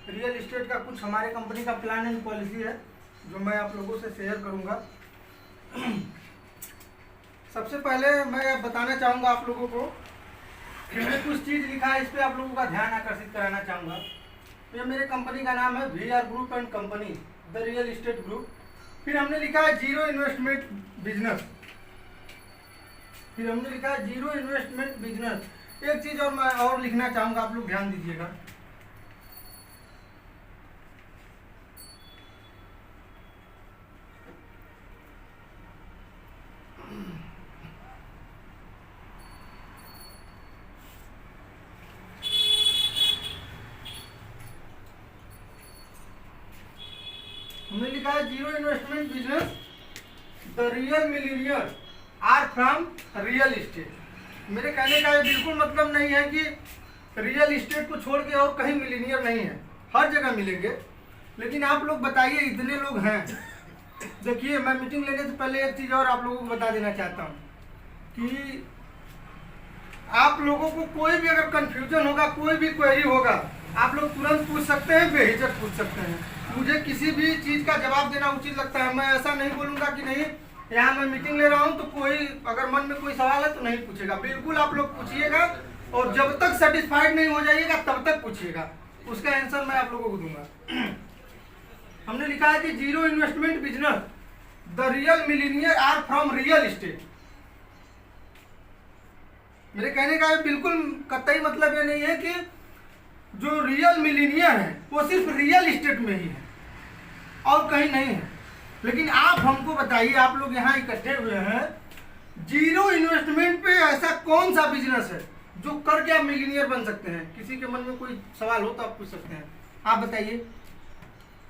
Real estate का कुछ हमारे कंपनी का प्लान एंड पॉलिसी है जो मैं आप लोगों से शेयर करूंगा। सबसे पहले मैं बताना चाहूँगा आप लोगों को, मैंने कुछ चीज़ लिखा है, इस पर आप लोगों का ध्यान आकर्षित कराना चाहूँगा। ये मेरे कंपनी का नाम है VR group and company the real estate group. फिर हमने लिखा है जीरो इन्वेस्टमेंट बिजनेस। फिर हमने लिखा है जीरो इन्वेस्टमेंट बिजनेस। एक चीज़ और मैं और लिखना चाहूँगा, आप लोग ध्यान दीजिएगा। हमने लिखा है zero investment business the real millionaire are from real estate. मेरे कहने का ये बिल्कुल मतलब नहीं है कि रियल इस्टेट को छोड़ के और कहीं मिलीनियर नहीं है, हर जगह मिलेंगे। लेकिन आप लोग बताइए, इतने लोग हैं। देखिए, मैं मीटिंग लेने से पहले एक चीज़ और आप लोगों को बता देना चाहता हूँ कि आप लोगों को कोई भी अगर कंफ्यूजन होगा, कोई भी क्वेरी होगा, आप लोग तुरंत पूछ सकते हैं, बेहिचक पूछ सकते हैं। मुझे किसी भी चीज़ का जवाब देना उचित लगता है। मैं ऐसा नहीं बोलूँगा कि नहीं, यहाँ मैं मीटिंग ले रहा हूँ तो कोई अगर मन में कोई सवाल है तो नहीं पूछेगा। बिल्कुल आप लोग पूछिएगा और जब तक सेटिस्फाइड नहीं हो जाइएगा तब तक पूछिएगा, उसका आंसर मैं आप लोगों को दूंगा। हमने लिखा है कि zero investment business the real millionaire are from real estate. मेरे कहने का बिल्कुल कतई मतलब ये नहीं है कि जो रियल मिलीनियर है वो सिर्फ रियल इस्टेट में ही है और कहीं नहीं है। लेकिन आप हमको बताइए, आप लोग यहाँ इकट्ठे हुए हैं, जीरो इन्वेस्टमेंट पे ऐसा कौन सा बिजनेस है जो करके आप मिलीनियर बन सकते हैं? किसी के मन में कोई सवाल हो तो आप पूछ सकते हैं, आप बताइए।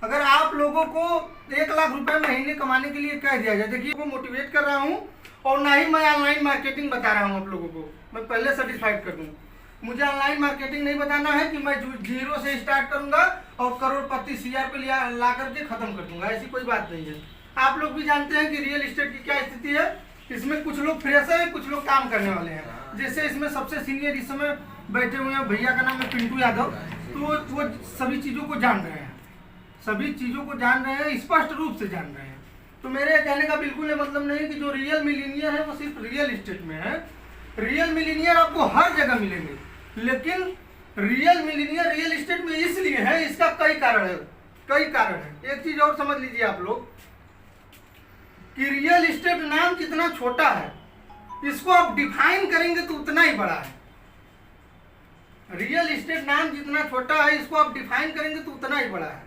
अगर आप लोगों को 1 लाख रुपए महीने कमाने के लिए कह दिया जाए, देखिए वो मोटिवेट कर रहा हूँ और ना ही मैं ऑनलाइन मार्केटिंग बता रहा हूँ आप लोगों को, मैं पहले सेटिस्फाइड कर दूँ। मुझे ऑनलाइन मार्केटिंग नहीं बताना है कि मैं जीरो से स्टार्ट करूंगा और करोड़पति CR पे ला करके खत्म कर दूंगा, ऐसी कोई बात नहीं है। आप लोग भी जानते हैं कि रियल इस्टेट की क्या स्थिति है। इसमें कुछ लोग फ्रेशर हैं, कुछ लोग काम करने वाले हैं। जैसे इसमें सबसे सीनियर इस समय बैठे हुए हैं, भैया का नाम है पिंटू यादव, तो वो सभी चीज़ों को जान रहे हैं, सभी चीज़ों को जान रहे हैं, स्पष्ट रूप से जान रहे हैं। तो मेरे कहने का बिल्कुल ये मतलब नहीं कि जो रियल मिलीनियर है वो सिर्फ रियल इस्टेट में है। रियल मिलीनियर आपको हर जगह मिलेंगे, लेकिन रियल मिलीनियर रियल इस्टेट में इसलिए है, इसका कई कारण है, कई कारण है। एक चीज और समझ लीजिए आप लोग कि रियल इस्टेट नाम जितना छोटा है, इसको आप डिफाइन करेंगे तो उतना ही बड़ा है। रियल इस्टेट नाम जितना छोटा है, इसको आप डिफाइन करेंगे तो उतना ही बड़ा है।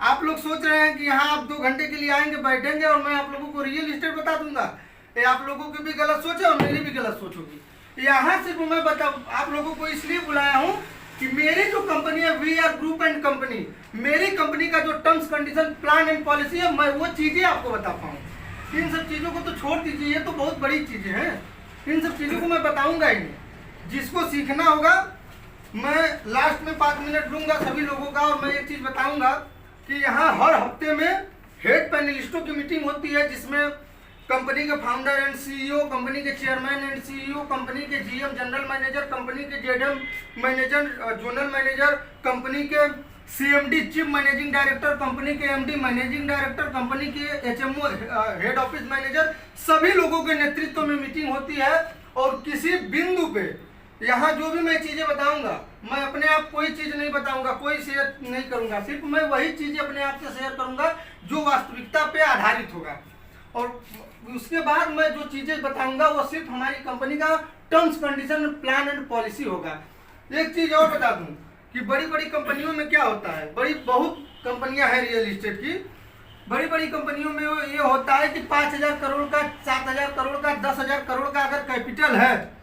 आप लोग सोच रहे हैं कि यहाँ आप 2 घंटे के लिए आएंगे, बैठेंगे और मैं आप लोगों को रियल इस्टेट बता दूंगा। ये आप लोगों की भी गलत सोच है और मेरी भी गलत सोच होगी। यहाँ सिर्फ मैं आप लोगों को इसलिए बुलाया हूँ कि मेरी जो कंपनी है VR ग्रुप एंड कंपनी, मेरी कंपनी का जो terms condition plan and policy है, मैं वो चीज़ें आपको बता पाऊँ। इन सब चीज़ों को तो छोड़ दीजिए, ये तो बहुत बड़ी चीज़ें हैं, इन सब चीज़ों को मैं बताऊँगा ही नहीं। जिसको सीखना होगा, मैं लास्ट में 5 मिनट लूँगा सभी लोगों का और मैं एक चीज़ बताऊँगा कि यहाँ हर हफ्ते में हेड पैनलिस्टों की मीटिंग होती है, जिसमें कंपनी के फाउंडर एंड CEO, कंपनी के चेयरमैन एंड CEO, कंपनी के GM जनरल मैनेजर, कंपनी के JM manager zonal manager, company के CMD chief managing director, company के MD मैनेजिंग डायरेक्टर, कंपनी के HMO हेड ऑफिस मैनेजर, सभी लोगों के नेतृत्व में मीटिंग होती है। और किसी बिंदु पे यहाँ जो भी मैं चीज़ें बताऊंगा, मैं अपने आप कोई चीज़ नहीं बताऊंगा, कोई शेयर नहीं करूंगा, सिर्फ मैं वही चीज़ें अपने आप से शेयर करूंगा जो वास्तविकता पे आधारित होगा। और उसके बाद मैं जो चीज़ें बताऊंगा वो सिर्फ हमारी कंपनी का terms condition plan and policy होगा। एक चीज़ और बता दूं कि बड़ी बड़ी कंपनियों में क्या होता है, बहुत कंपनियां हैं रियल इस्टेट की, बड़ी कंपनियों में ये होता है कि 5,000 करोड़ का, 7,000 करोड़ का, 10,000 करोड़ का अगर कैपिटल है,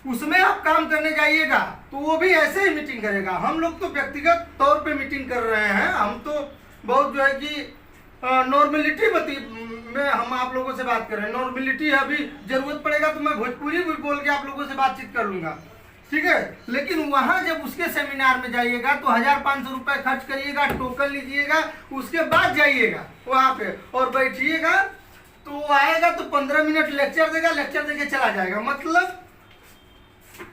उसमें आप काम करने जाइएगा तो वो भी ऐसे ही मीटिंग करेगा। हम लोग तो व्यक्तिगत तौर पे मीटिंग कर रहे हैं, हम तो बहुत जो है कि नॉर्मलिटी में हम आप लोगों से बात कर रहे हैं। नॉर्मलिटी है, अभी जरूरत पड़ेगा तो मैं भोजपुरी भी बोल के आप लोगों से बातचीत कर लूँगा, ठीक है। लेकिन वहाँ जब उसके सेमिनार में जाइएगा तो 1,500 रुपये खर्च करिएगा, टोकन लीजिएगा, उसके बाद जाइएगा वहाँ पे और बैठिएगा। तो आएगा तो 15 मिनट लेक्चर देगा, लेक्चर देके चला जाएगा। मतलब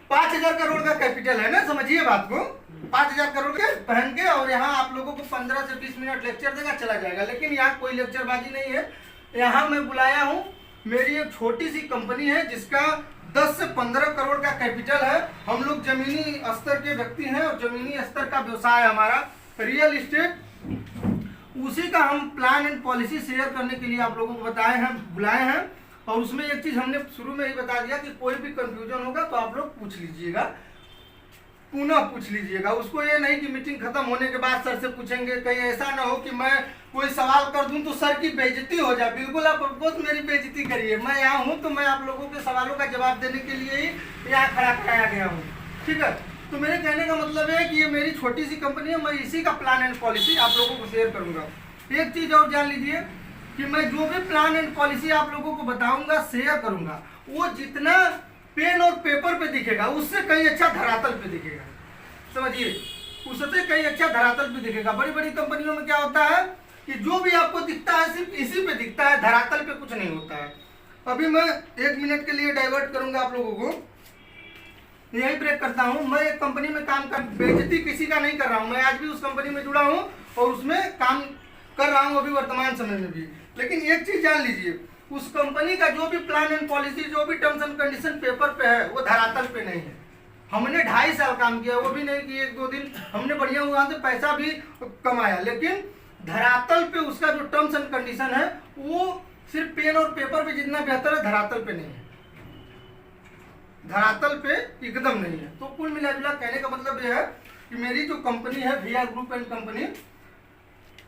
5,000 करोड़ का कैपिटल है ना, समझिए बात को। 5,000 करोड़ के पहन के, और यहाँ आप लोगों को 15 से 20 मिनट लेक्चर देगा, चला जाएगा। लेकिन यहाँ कोई लेक्चरबाजी नहीं है। यहाँ मैं बुलाया हूँ, मेरी एक छोटी सी कंपनी है जिसका 10 से 15 करोड़ का कैपिटल है। हम लोग जमीनी स्तर के व्यक्ति हैं और जमीनी स्तर का व्यवसाय है हमारा रियल इस्टेट। उसी का हम प्लान एंड पॉलिसी शेयर करने के लिए आप लोगों को बुलाए हैं। और उसमें एक चीज़ हमने शुरू में ही बता दिया कि कोई भी कंफ्यूजन होगा तो आप लोग पूछ लीजिएगा, पुनः पूछ लीजिएगा। उसको ये नहीं कि मीटिंग खत्म होने के बाद सर से पूछेंगे, कहीं ऐसा ना हो कि मैं कोई सवाल कर दूं तो सर की बेइज्जती हो जाए। बिल्कुल आप बहुत मेरी बेइज्जती करिए। मैं यहाँ हूँ तो मैं आप लोगों के सवालों का जवाब देने के लिए ही यहाँ खड़ा कराया गया हूँ, ठीक है। तो मेरे कहने का मतलब है कि ये मेरी छोटी सी कंपनी है, मैं इसी का प्लान एंड पॉलिसी आप लोगों को शेयर करूँगा। एक चीज़ और जान लीजिए कि मैं जो भी प्लान एंड पॉलिसी आप लोगों को बताऊँगा, शेयर करूँगा, वो जितना पेन और पेपर पे दिखेगा उससे कहीं अच्छा धरातल पे दिखेगा, समझिए, उससे कहीं अच्छा धरातल पे दिखेगा। बड़ी बड़ी कंपनियों में क्या होता है कि जो भी आपको दिखता है सिर्फ इसी पे दिखता है, धरातल पे कुछ नहीं होता है। अभी मैं 1 मिनट के लिए डाइवर्ट करूंगा आप लोगों को, यही ब्रेक करता हूं। मैं एक कंपनी में काम कर, बेइज्जती किसी का नहीं कर रहा हूं, मैं आज भी उस कंपनी में जुड़ा हूं और उसमें काम कर रहा हूं अभी वर्तमान समय में भी। लेकिन एक चीज जान लीजिए, उस कंपनी का जो भी प्लान एंड पॉलिसी, जो भी टर्म्स एंड कंडीशन पेपर पे है, वो धरातल पे नहीं है। हमने 2.5 साल काम किया, वो भी नहीं कि 1-2 दिन, हमने बढ़िया वहां से पैसा भी कमाया, लेकिन धरातल पे उसका जो टर्म्स एंड कंडीशन है वो सिर्फ पेन और पेपर पे जितना बेहतर है, धरातल पे नहीं है, धरातल पे एकदम नहीं है। तो कुल मिला जुला कहने का मतलब यह है कि मेरी जो कंपनी है VR ग्रुप एंड कंपनी,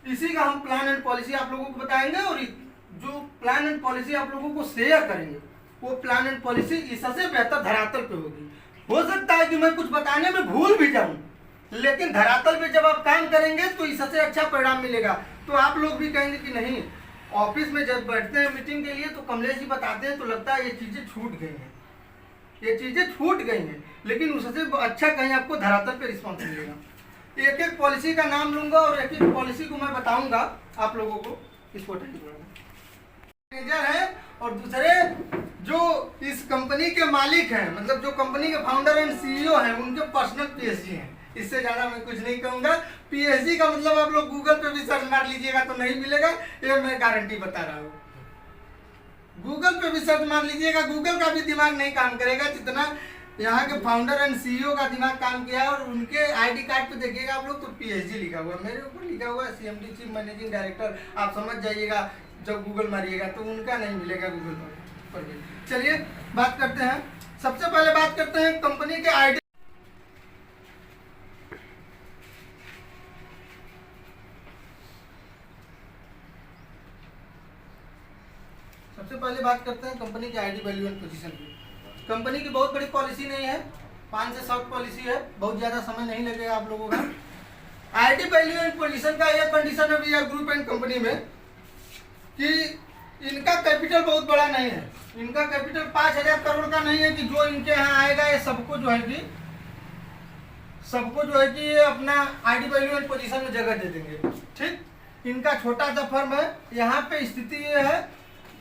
इसी का हम प्लान एंड पॉलिसी आप लोगों को बताएंगे और जो प्लान एंड पॉलिसी आप लोगों को शेयर करेंगे वो प्लान एंड पॉलिसी इससे बेहतर धरातल पे होगी। हो सकता है कि मैं कुछ बताने में भूल भी जाऊं, लेकिन धरातल पे जब आप काम करेंगे तो इससे अच्छा परिणाम मिलेगा। तो आप लोग भी कहेंगे कि नहीं, ऑफिस में जब बैठते हैं मीटिंग के लिए तो कमलेश जी बताते हैं तो लगता है ये चीज़ें छूट गई हैं, ये चीज़ें छूट गई हैं, लेकिन उससे अच्छा कहीं आपको धरातल पे रिस्पॉन्स मिलेगा। एक एक पॉलिसी का नाम लूंगा और एक एक पॉलिसी को मैं बताऊंगा आप लोगों को। इसको मैनेजर है और दूसरे जो इस कंपनी के मालिक हैं, मतलब जो कंपनी के फाउंडर एंड CEO हैं, उनके पर्सनल PhD हैं। इससे ज़्यादा मैं कुछ नहीं कहूँगा। PhD का मतलब आप लोग गूगल पे भी सर्च मार लीजिएगा तो नहीं मिलेगा, ये मैं गारंटी बता रहा हूँ। गूगल पे भी सर्च मार लीजिएगा, गूगल का भी दिमाग नहीं काम करेगा जितना यहाँ के फाउंडर एंड CEO का दिमाग काम किया। और उनके ID कार्ड पे देखिएगा आप लोग तो PhD लिखा हुआ है, मेरे ऊपर लिखा हुआ है CMD चीफ मैनेजिंग डायरेक्टर। आप समझ जाइएगा जब गूगल मारिएगा तो उनका नहीं मिलेगा गूगल पर भी। चलिए बात करते हैं, सबसे पहले बात करते हैं कंपनी के ID। सबसे पहले बात करते हैं कंपनी के ID वैल्यू एंड पोजीशन की। कंपनी की बहुत बड़ी पॉलिसी नहीं है, 5 से 7 पॉलिसी है, बहुत ज़्यादा समय नहीं लगेगा आप लोगों का। ID वैल्यू एंड पोजीशन का यह कंडीशन है VR ग्रुप एंड कंपनी में कि इनका कैपिटल बहुत बड़ा नहीं है। इनका कैपिटल 5,000 करोड़ का नहीं है कि जो इनके यहाँ आएगा ये सबको जो है कि ये अपना ID वैल्यू एंड पोजीशन में जगह दे देंगे, ठीक। इनका छोटा सा फर्म है। यहाँ पे स्थिति ये है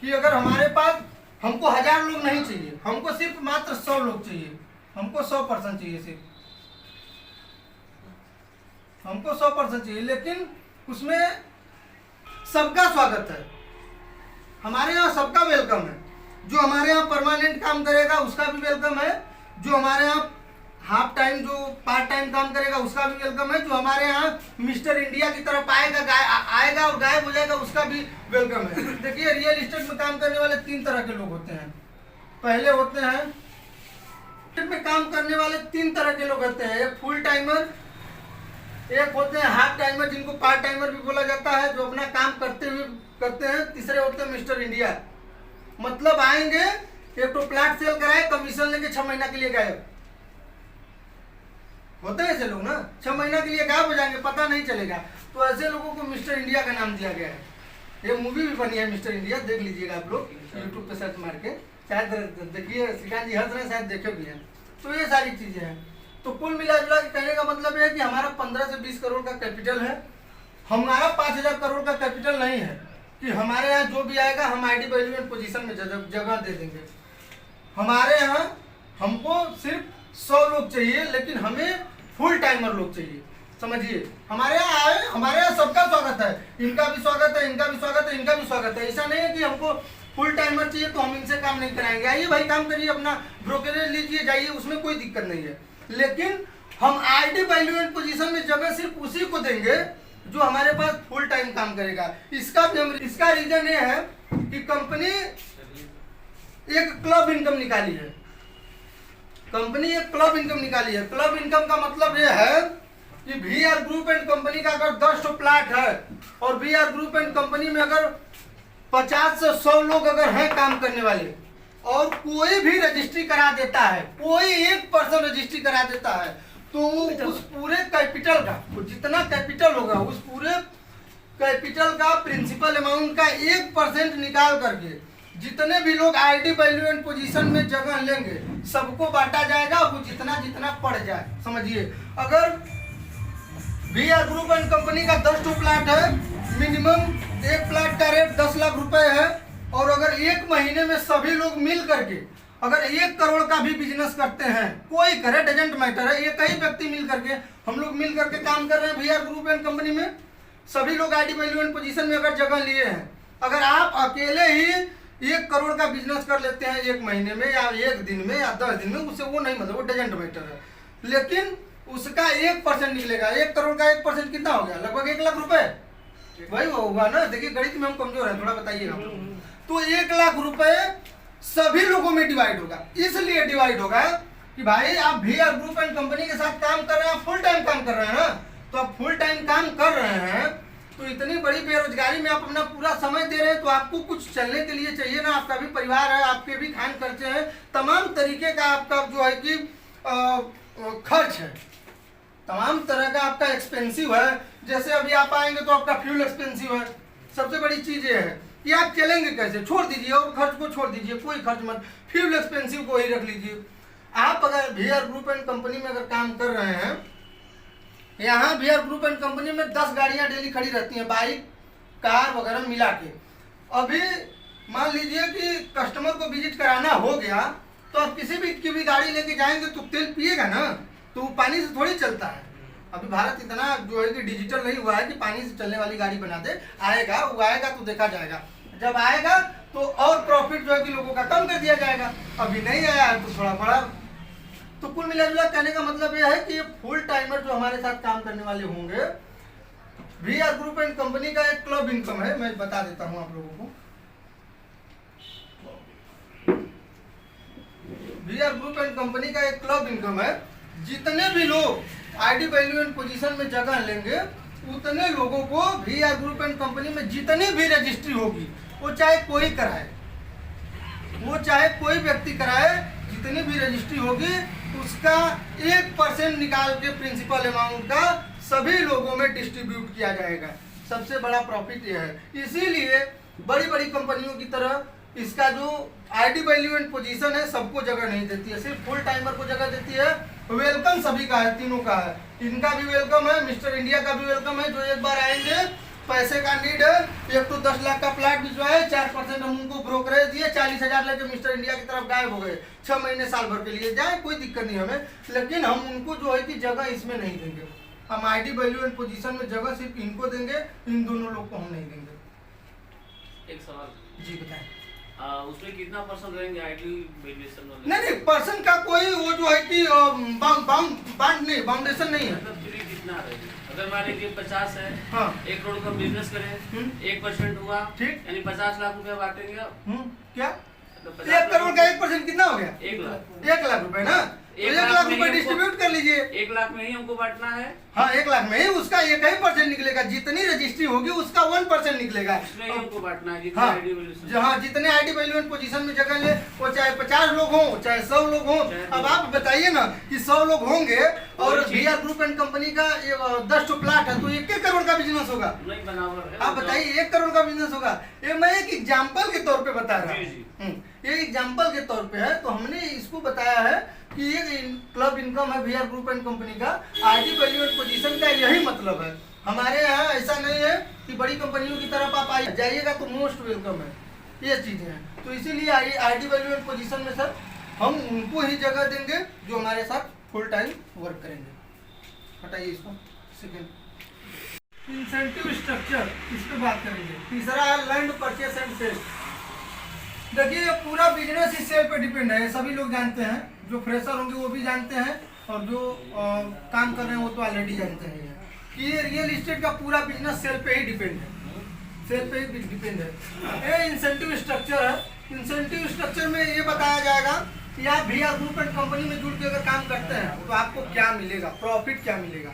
कि अगर हमारे पास, हमको 1000 लोग नहीं चाहिए, हमको सिर्फ मात्र 100 लोग चाहिए, हमको 100% चाहिए, सिर्फ हमको 100% चाहिए। लेकिन उसमें सबका स्वागत है, हमारे यहाँ सबका वेलकम है। जो हमारे यहाँ परमानेंट काम करेगा उसका भी वेलकम है, जो हमारे यहाँ हाफ टाइम, जो पार्ट टाइम काम करेगा उसका भी वेलकम है, जो हमारे यहाँ मिस्टर इंडिया की तरफ आएगा और गायब हो जाएगा उसका भी वेलकम है। देखिए रियल इस्टेट में काम करने वाले 3 तरह के लोग होते हैं। पहले होते हैं में काम करने वाले 3 तरह के लोग होते हैं, एक फुल टाइमर, एक होते हैं हाफ टाइमर जिनको पार्ट टाइमर भी बोला जाता है, जो अपना काम करते हैं। तीसरे होते हैं मिस्टर इंडिया, मतलब आएंगे, एक तो प्लाट सेल कराए, कमीशन लेके 6 महीना के लिए गायब होते हैं ऐसे लोग ना, 6 महीना के लिए गायब हो जाएंगे, पता नहीं चलेगा। तो ऐसे लोगों को मिस्टर इंडिया का नाम दिया गया है। ये मूवी भी बनी है मिस्टर इंडिया, देख लीजिएगा आप लोग यूट्यूब पे सर्च मार के, शायद देखिए, श्रीकांत जी हंस रहे हैं, शायद देखे भी हैं। तो ये सारी चीजें हैं। तो कुल मिला जुला के कहने का मतलब है कि हमारा 15 से 20 करोड़ का कैपिटल है। हमारा 5,000 करोड़ का कैपिटल नहीं है कि हमारे यहाँ जो भी आएगा हम ID वैल्यू एंड पोजीशन में जगह दे देंगे। हमारे यहाँ हमको सिर्फ 100 लोग चाहिए, लेकिन हमें फुल टाइमर लोग चाहिए। समझिए, हमारे यहाँ आए, हमारे यहाँ सबका स्वागत है, इनका भी स्वागत है, इनका भी स्वागत है, इनका भी स्वागत है। ऐसा नहीं है कि हमको फुल टाइमर चाहिए तो हम इनसे काम नहीं कराएंगे। आइए भाई, काम करिए, अपना ब्रोकरेज लीजिए, जाइए, उसमें कोई दिक्कत नहीं है। लेकिन हम आईडी वैल्यू एंड पोजीशन में जगह सिर्फ उसी को देंगे जो हमारे पास फुल टाइम काम करेगा। इसका रीजन ये है कि कंपनी एक क्लब इनकम निकाली है। कंपनी एक क्लब इनकम निकाली है। क्लब इनकम का मतलब ये है कि VR ग्रुप एंड कंपनी का अगर 10 प्लाट है और VR ग्रुप एंड कंपनी में अगर 50 से 100 लोग अगर हैं काम करने वाले, और कोई भी रजिस्ट्री करा देता है, कोई एक पर्सन रजिस्ट्री करा देता है, तो उस पूरे कैपिटल का, जितना कैपिटल होगा उस पूरे कैपिटल का प्रिंसिपल अमाउंट का 1% निकाल करके जितने भी लोग आईडी वैल्यू एंड पोजीशन में जगह लेंगे सबको बांटा जाएगा, वो जितना जितना पड़ जाए। समझिए, अगर VR ग्रुप एंड कंपनी का 10 प्लाट है, मिनिमम एक प्लाट का रेट 10 लाख रुपए है, और अगर एक महीने में सभी लोग मिल करके अगर 1 करोड़ का भी बिजनेस करते हैं, कोई करे, डजेंट मैटर है, एक ही व्यक्ति मिल करके, हम लोग मिल करके काम कर रहे हैं VR ग्रुप एंड कंपनी में, सभी लोग आईडी वैल्यू एंड पोजीशन में अगर जगह लिए हैं, अगर आप अकेले ही 1 करोड़ का बिजनेस कर लेते हैं एक महीने में या 1 दिन में या 10 दिन में, उससे वो नहीं, मतलब वो डजेंट मैटर है, लेकिन उसका 1% निकलेगा। 1 करोड़ का 1% कितना हो गया? लगभग 1 लाख रुपए। वही होगा ना। देखिए, गणित में हम कमजोर है, थोड़ा बताइएगा। तो 1 लाख रुपए सभी लोगों में डिवाइड होगा। इसलिए डिवाइड होगा कि भाई आप VR ग्रुप एंड कंपनी के साथ काम कर रहे हैं, फुल टाइम काम कर रहे हैं ना, तो आप फुल टाइम काम कर रहे हैं, तो इतनी बड़ी बेरोजगारी में आप अपना पूरा समय दे रहे हैं, तो आपको कुछ चलने के लिए चाहिए ना। आपका भी परिवार है, आपके भी खान खर्चे हैं, तमाम तरीके का आपका जो है कि खर्च है, तमाम तरह का आपका एक्सपेंसिव है। जैसे अभी आप आएंगे तो आपका फ्यूल एक्सपेंसिव है। सबसे बड़ी चीज ये है कि आप चलेंगे कैसे, छोड़ दीजिए, और खर्च को छोड़ दीजिए, कोई खर्च मत, फ्यूल एक्सपेंसिव को ही रख लीजिए। आप अगर VR ग्रुप एंड कंपनी में अगर काम कर रहे हैं, यहाँ VR ग्रुप एंड कंपनी में 10 गाड़ियां डेली खड़ी रहती हैं, बाइक, कार वगैरह मिला के। अभी मान लीजिए कि कस्टमर को विजिट कराना हो गया, तो आप किसी भी की भी गाड़ी लेके जाएंगे तो तेल पिएगा ना, तो वो पानी से थोड़ी चलता है। अभी भारत इतना जो है कि डिजिटल नहीं हुआ है कि पानी से चलने वाली गाड़ी बना दे। आएगा, वो आएगा तो देखा जाएगा, जब आएगा तो और प्रॉफिट जो है कि लोगों का कम कर दिया जाएगा। अभी नहीं आया है तो थोड़ा बड़ा। तो कुल मिलाजुला कहने का मतलब यह है कि ये फुल टाइमर जो हमारे साथ काम करने वाले होंगे, VR ग्रुप एंड कंपनी का एक क्लब इनकम है, मैं बता देता हूं आप लोगों को। VR ग्रुप एंड कंपनी का एक क्लब इनकम है, जितने भी लोग आईडी वैल्यू एंड पोजीशन में जगह लेंगे, उतने लोगों को VR ग्रुप एंड कंपनी में जितनी भी रजिस्ट्री होगी, वो चाहे कोई कराए, वो चाहे कोई व्यक्ति कराए, जितनी भी रजिस्ट्री होगी उसका 1% निकाल के प्रिंसिपल अमाउंट का सभी लोगों में डिस्ट्रीब्यूट किया जाएगा। सबसे बड़ा प्रॉफिट यह है। इसीलिए बड़ी बड़ी कंपनियों की तरह इसका जो आईडी वैल्यू एंड पोजीशन है सबको जगह नहीं देती है, सिर्फ फुल टाइमर को जगह देती है। वेलकम सभी का है, तीनों का है, इनका भी वेलकम है, मिस्टर इंडिया का भी वेलकम है। जो एक बार आएंगे, पैसे का नीड है, एक तो 10 लाख का प्लाट भिजवाए, 4% हम उनको ब्रोकरेज दिए, 40,000 लेके मिस्टर इंडिया की तरफ गायब हो गए। 6 महीने साल भर के लिए जाए, कोई दिक्कत नहीं हमें, लेकिन हम उनको जो है कि जगह इसमें नहीं देंगे। हम आईडी वैल्यू एंड पोजीशन में जगह सिर्फ इनको देंगे, इन दोनों लोग को हम नहीं देंगे। एक सवाल जी बताएं। उसमें कितना परसेंट रहेंगे आईडी वैल्यूएशन वाले? नहीं, पर्सन का कोई वो जो है कि बाउंडेशन नहीं है। मतलब फ्री कितना रहेगा? अगर मान लीजिए 50 है, हाँ, 1 करोड़ का बिजनेस करें, 1% हुआ, ठीक, यानी 50 लाख रुपया बांटेंगे आप। क्या मतलब 1 करोड़ का 1% कितना हो गया? 1 लाख। 1 लाख रुपए ना, तो 1 लाख रुपए डिस्ट्रीब्यूट कर लीजिए। 1 लाख में ही हमको बांटना है। हाँ, 1 लाख में ही उसका 1% निकलेगा, जितनी रजिस्ट्री होगी उसका 1% निकलेगा। उसमें ही हमको बांटना है जितना हाँ, आईडी वैल्यूएशन। जहाँ जितने आईडी वैल्यू एंड पोजीशन में जगह ले, वो चाहे 50 लोग हों, चाहे 100 लोग हों। अब आप बताइए ना कि 100 लोग होंगे और VR ग्रुप एंड कंपनी का 10 प्लाट है, तो 1 करोड़ का बिजनेस होगा। नहीं, बराबर है। आप बताइए 1 करोड़ का बिजनेस होगा। ये मैं एक एग्जाम्पल के तौर पे बता रहा हूँ, ये एग्जाम्पल के तौर पे है। तो हमने इसको बताया है कि ये क्लब इनकम है VR ग्रुप एंड कंपनी का, आईडी वैल्यू एंड पोजीशन का यही मतलब है। हमारे यहाँ ऐसा नहीं है कि बड़ी कंपनियों की तरफ आप जाइएगा तो मोस्ट वेलकम है, ये चीजें हैं। तो इसीलिए आईडी वैल्यू एंड पोजीशन में सर हम उनको ही जगह देंगे जो हमारे साथ फुल टाइम वर्क करेंगे। हटाइए इसको। सेकेंड, इंसेंटिव स्ट्रक्चर, इस पे बात करेंगे। तीसरा है लैंड परचेस एंड सेल। देखिए ये पूरा बिजनेस इस सेल पे डिपेंड है, सभी लोग जानते हैं, जो फ्रेशर होंगे वो भी जानते हैं और जो काम कर रहे हैं वो तो ऑलरेडी जानते हैं कि ये रियल इस्टेट का पूरा बिजनेस सेल पे ही डिपेंड है, सेल पे ही डिपेंड है। ये इंसेंटिव स्ट्रक्चर है। इंसेंटिव स्ट्रक्चर में ये बताया जाएगा कि आप भैया ग्रुप एंड कंपनी में जुड़ के अगर काम करते हैं तो आपको क्या मिलेगा, प्रॉफिट क्या मिलेगा,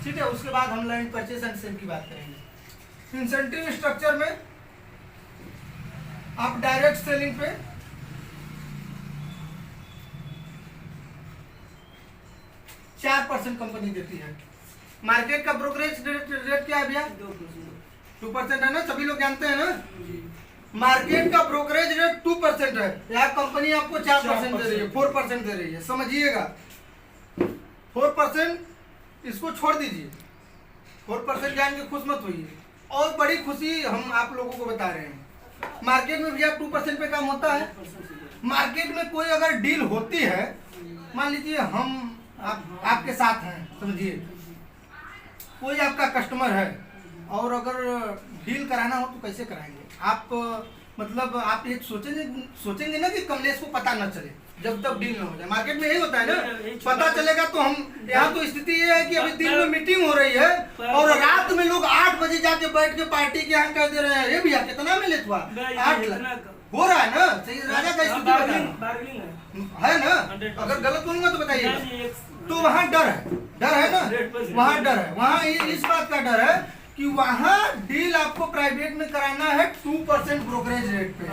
ठीक है। उसके बाद हम लैंड परचेस एंड सेल की बात करेंगे। इंसेंटिव स्ट्रक्चर में आप डायरेक्ट सेलिंग पे 4% कंपनी देती है। मार्केट का ब्रोकरेज रेट क्या है भैया? 2% है ना, सभी लोग जानते हैं ना। मार्केट का ब्रोकरेज रेट 2% है, यहाँ कंपनी आपको 4% दे रही है, 4% दे रही है। समझिएगा 4%, इसको छोड़ दीजिए, 4% जान के खुश मत होइए। और बड़ी खुशी हम आप लोगों को बता रहे हैं, मार्केट में भैया 2% पे काम होता है। मार्केट में कोई अगर डील होती है, मान लीजिए हम आपके साथ हैं, समझिए कोई आपका कस्टमर है और अगर डील कराना हो तो कैसे कराएंगे आप? मतलब आप ये सोचेंगे ना कि कमलेश को पता न चले जब तक डील ना हो जाए। मार्केट में यही होता है ना, पता चलेगा तो हम यहाँ तो स्थिति ये है कि अभी दिन में मीटिंग हो रही है और रात में लोग 8 बजे जाके बैठ के पार्टी के यहाँ कह दे रहे हैं, ये भैया कितना में लेत हुआ 8 लाख हो रहा है ना। सही राजा का स्थिति है ना, अगर गलत बोलूंगा तो बताइए। तो वहाँ डर है ना, वहाँ डर है, वहाँ इस बात का डर है कि वहाँ डील आपको प्राइवेट में कराना है 2% ब्रोकरेज रेट पे,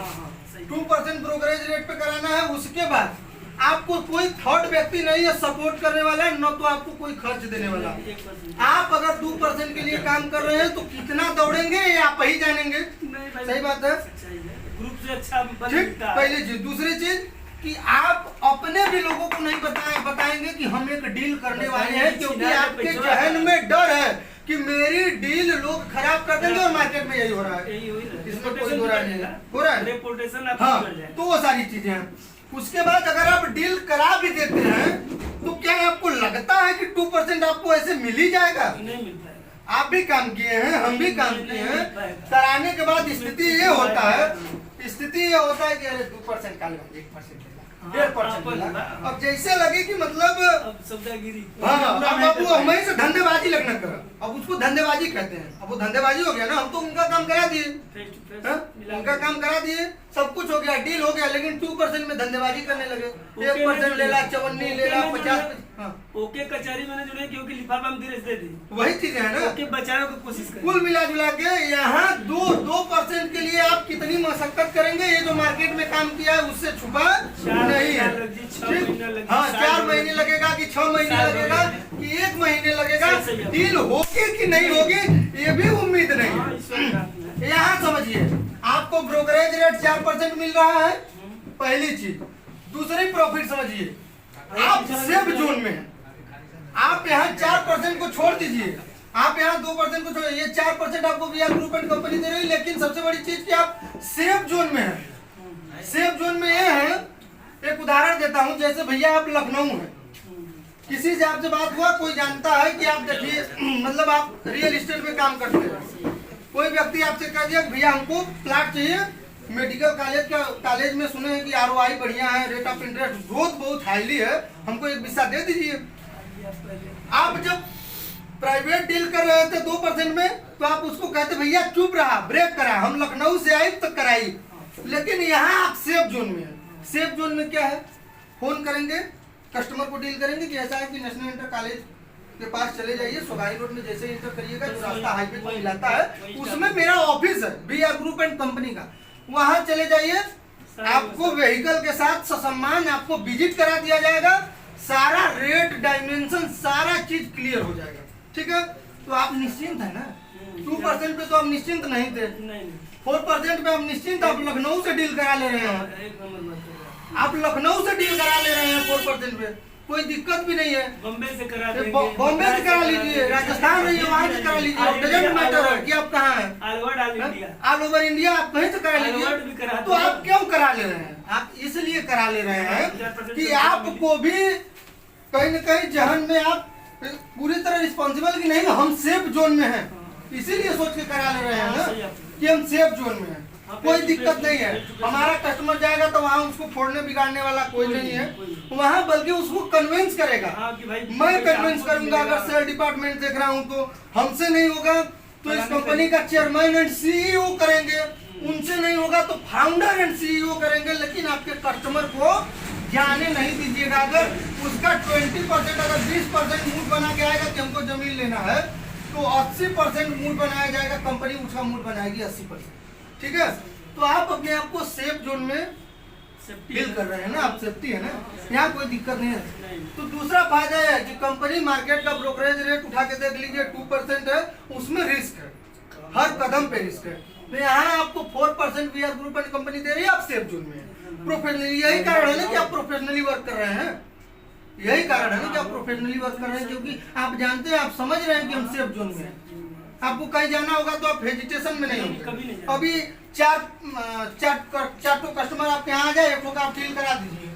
2% ब्रोकरेज रेट पे कराना है। उसके बाद आपको कोई थर्ड व्यक्ति नहीं है सपोर्ट करने वाला, न तो आपको कोई खर्च देने वाला। आप अगर 2% के लिए काम कर रहे हैं तो कितना दौड़ेंगे ये आप ही जानेंगे। सही बात है, ग्रुप से अच्छा ठीक। पहली चीज, दूसरी चीज कि आप अपने भी लोगों को नहीं बताएंगे कि हम एक डील करने वाले हैं, क्योंकि आपके जहन में डर है कि मेरी डील लोग खराब कर देंगे। और मार्केट में यही हो रहा है, इसमें कोई दो राय नहीं है, हो रहा है। रेपुटेशन हाँ, तो वो सारी चीजें हैं। उसके बाद अगर आप डील करा भी देते हैं तो क्या आपको लगता है कि 2% आपको ऐसे मिल ही जाएगा? नहीं मिल पाएगा। आप भी काम किए हैं, हम भी काम किए हैं। कराने के बाद स्थिति ये होता है कि अरे 2% का 1% 1.5% अब जैसे लगे कि मतलब अब वो हमें से धंधेबाजी लगना कर, अब उसको धंधेबाजी कहते हैं। अब वो धंधेबाजी हो गया ना, हम तो उनका काम करा दिए, उनका काम करा दिए, सब कुछ हो गया, डील हो गया, लेकिन 2% में धंधेबाजी करने लगे। 1% ले ला, 54 ले ला, 50। ओके कचहरी मैंने जुड़े क्योंकि लिफाफा में धीरे दे दी, वही चीज है ना। ओके बचाने की कोशिश करें। कुल मिला जुला के यहाँ 2% के लिए आप कितनी मशक्कत करेंगे? ये जो मार्केट में काम किया है उससे छुपा नहीं है। हाँ, 4 महीने लगेगा कि 6 महीने लगेगा कि 1 महीने लगेगा, डील होगी कि नहीं होगी ये भी उम्मीद नहीं। यहाँ समझिए, आपको ब्रोकरेज रेट 4% मिल रहा है, पहली चीज। दूसरी प्रॉफिट समझिए, आप सेफ जोन में हैं। आप यहाँ 4% को छोड़ दीजिए, आप यहाँ 2% को छोड़, ये 4% आपको वीआर ग्रुप एंड कंपनी दे रही है। लेकिन सबसे बड़ी चीज कि आप सेफ जोन में हैं। सेफ जोन में ये है, एक उदाहरण देता हूँ, जैसे भैया आप लखनऊ हैं, किसी से आपसे बात हुआ, कोई जानता है कि आप देखिए मतलब आप रियल एस्टेट में काम करते हैं, कोई व्यक्ति आपसे कह दिया भैया हमको प्लाट चाहिए, मेडिकल कॉलेज में सुने हैं कि ROI बढ़िया है, रेट ऑफ इंटरेस्ट ग्रोथ बहुत हाईली है, हमको एक हिस्सा दे दीजिए। आप जब प्राइवेट डील कर रहे थे 2% में, तो आप उसको कहते भैया चुप रहा, ब्रेक करा, हम लखनऊ से आई तो कराई। लेकिन यहाँ आप सेफ जोन में है। सेफ जोन में क्या है, फोन करेंगे, कस्टमर को डील करेंगे कि ऐसा है कि नेशनल इंटर कॉलेज के पास चले जाइए, सोगाई रोड में जैसे इंटर करिएगा, जो रास्ता हाईवे को मिलाता है उसमें मेरा ऑफिस है वीआर ग्रुप एंड कंपनी का, वहां चले जाइए। आपको व्हीकल के साथ ससम्मान आपको विजिट करा दिया जाएगा, सारा रेट डायमेंशन सारा चीज क्लियर हो जाएगा, ठीक है। तो आप निश्चिंत है ना। 2% पे तो आप निश्चिंत नहीं थे, 4% पे आप निश्चिंत, आप लखनऊ से डील करा ले रहे हैं, आप लखनऊ से डील करा ले रहे हैं 4% पे, कोई दिक्कत भी नहीं है। बॉम्बे से करा देंगे, बॉम्बे से करा लीजिए, राजस्थान रहिए वहाँ से करा लीजिए, डजंट मैटर है कि आप कहाँ हैं, ऑल ओवर इंडिया आप कहीं से करा लीजिए। तो आप क्यों करा ले रहे हैं? आप इसलिए करा ले रहे हैं कि आपको भी कहीं न कहीं जहन में आप पूरी तरह रिस्पॉन्सिबल की नहीं, हम सेफ जोन में हैं, इसीलिए सोच के करा ले रहे हैं ना कि हम सेफ जोन में हैं, कोई दिक्कत नहीं है। हमारा कस्टमर जाएगा तो वहाँ उसको फोड़ने बिगाड़ने वाला कोई नहीं है वहाँ, बल्कि उसको कन्विंस करेगा। मैं कन्विंस करूंगा, अगर सेल डिपार्टमेंट देख रहा हूँ तो हमसे नहीं होगा तो इस कंपनी का चेयरमैन एंड सीईओ करेंगे, उनसे नहीं होगा तो फाउंडर एंड सीईओ करेंगे, लेकिन आपके कस्टमर को जाने नहीं दीजिएगा। अगर उसका 20% अगर 20% मूड बना के आएगा कि हमको जमीन लेना है तो 80% मूड बनाया जाएगा, कंपनी उसका मूड बनाएगी 80%। ठीक है, तो आप अपने आप को सेफ जोन में फील कर रहे हैं ना, आप सेफ्टी है ना, यहाँ कोई दिक्कत नहीं है। तो दूसरा फायदा है कि कंपनी मार्केट का ब्रोकरेज रेट उठा के देख लीजिए 2% है, उसमें रिस्क है, हर कदम पे रिस्क है। तो यहाँ आपको 4% वीआर ग्रुप एंड कंपनी दे रही है, आप सेफ जोन में है। प्रोफेशनली, यही कारण है ना कि आप प्रोफेशनली वर्क कर रहे हैं, यही कारण है ना कि आप प्रोफेशनली वर्क कर रहे हैं, क्योंकि आप जानते हैं, आप समझ रहे हैं कि हम सेफ जोन में हैं। आपको कहीं जाना होगा तो आप हेजिटेशन में नहीं होंगे। अभी चार तो कस्टमर आपके यहाँ आ जाए, एक लोग आप डील करा दीजिए,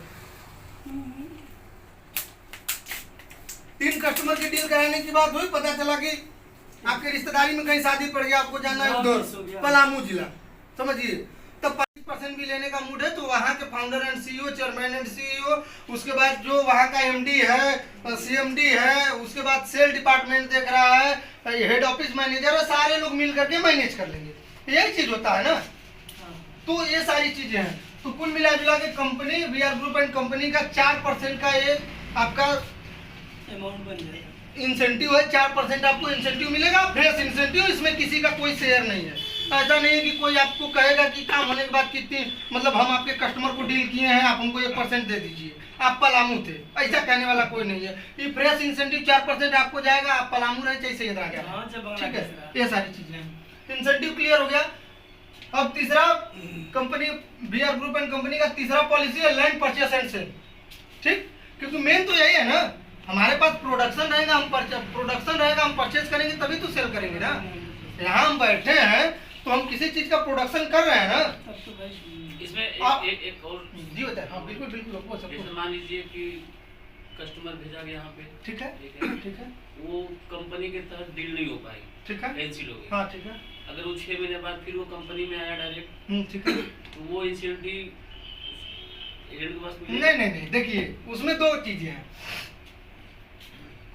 3 कस्टमर की डील कराने की बात हुई, पता चला कि आपके रिश्तेदारी में कहीं शादी पड़ गया, आपको जाना है उधर पलामू जिला, समझिए, तब 25% भी लेने का मूड है तो वहाँ के founder and CEO, chairman and CEO, उसके बाद जो वहाँ का एमडी है, सीएमडी है, उसके बाद सेल डिपार्टमेंट देख रहा है, हेड ऑफिस मैनेजर है, सारे लोग मिल करके मैनेज कर लेंगे, यही चीज होता है ना। तो ये सारी चीजें हैं, तो कुल मिला जुला के company VR group and company का 4% का ये आपका अमाउंट बन जाएगा, इंसेंटिव है, 4% आपको इंसेंटिव मिलेगा, फ्रेश इंसेंटिव, इसमें किसी का कोई शेयर नहीं है। ऐसा नहीं है कि कोई आपको कहेगा कि काम होने के बाद कितनी, मतलब हम आपके कस्टमर को डील किए हैं, आप हमको 1% दे दीजिए, आप पलामू थे, ऐसा कहने वाला कोई नहीं है। ये फ्रेश इंसेंटिव 4% आपको जाएगा, आप पलामू रहे चाहे सही रह गया, ठीक है, ये सारी चीजें हैं। इंसेंटिव क्लियर हो गया। अब तीसरा company VR group and company का तीसरा पॉलिसी है लैंड परचेस एंड सेल, ठीक, क्योंकि मेन तो यही है ना, हमारे पास प्रोडक्शन रहेगा, हम परचेज करेंगे तभी तो सेल करेंगे ना। यहाँ हम बैठे हैं तो हम किसी चीज का प्रोडक्शन कर रहे हैं ना। इसमें एक और जी होता है, हाँ बिल्कुल बिल्कुल। जैसे मान लीजिए कि कस्टमर भेजा गया यहाँ पे, ठीक है, ठीक है, वो कंपनी के तहत डील नहीं हो पाएगी, ठीक है, कैंसिल हो गई, हाँ ठीक है, अगर वो 6 महीने बाद फिर वो कंपनी में आया डायरेक्ट, ठीक है, तो वो इंसेंटिव एजेंट के पास नहीं, देखिए उसमें 2 चीजें हैं।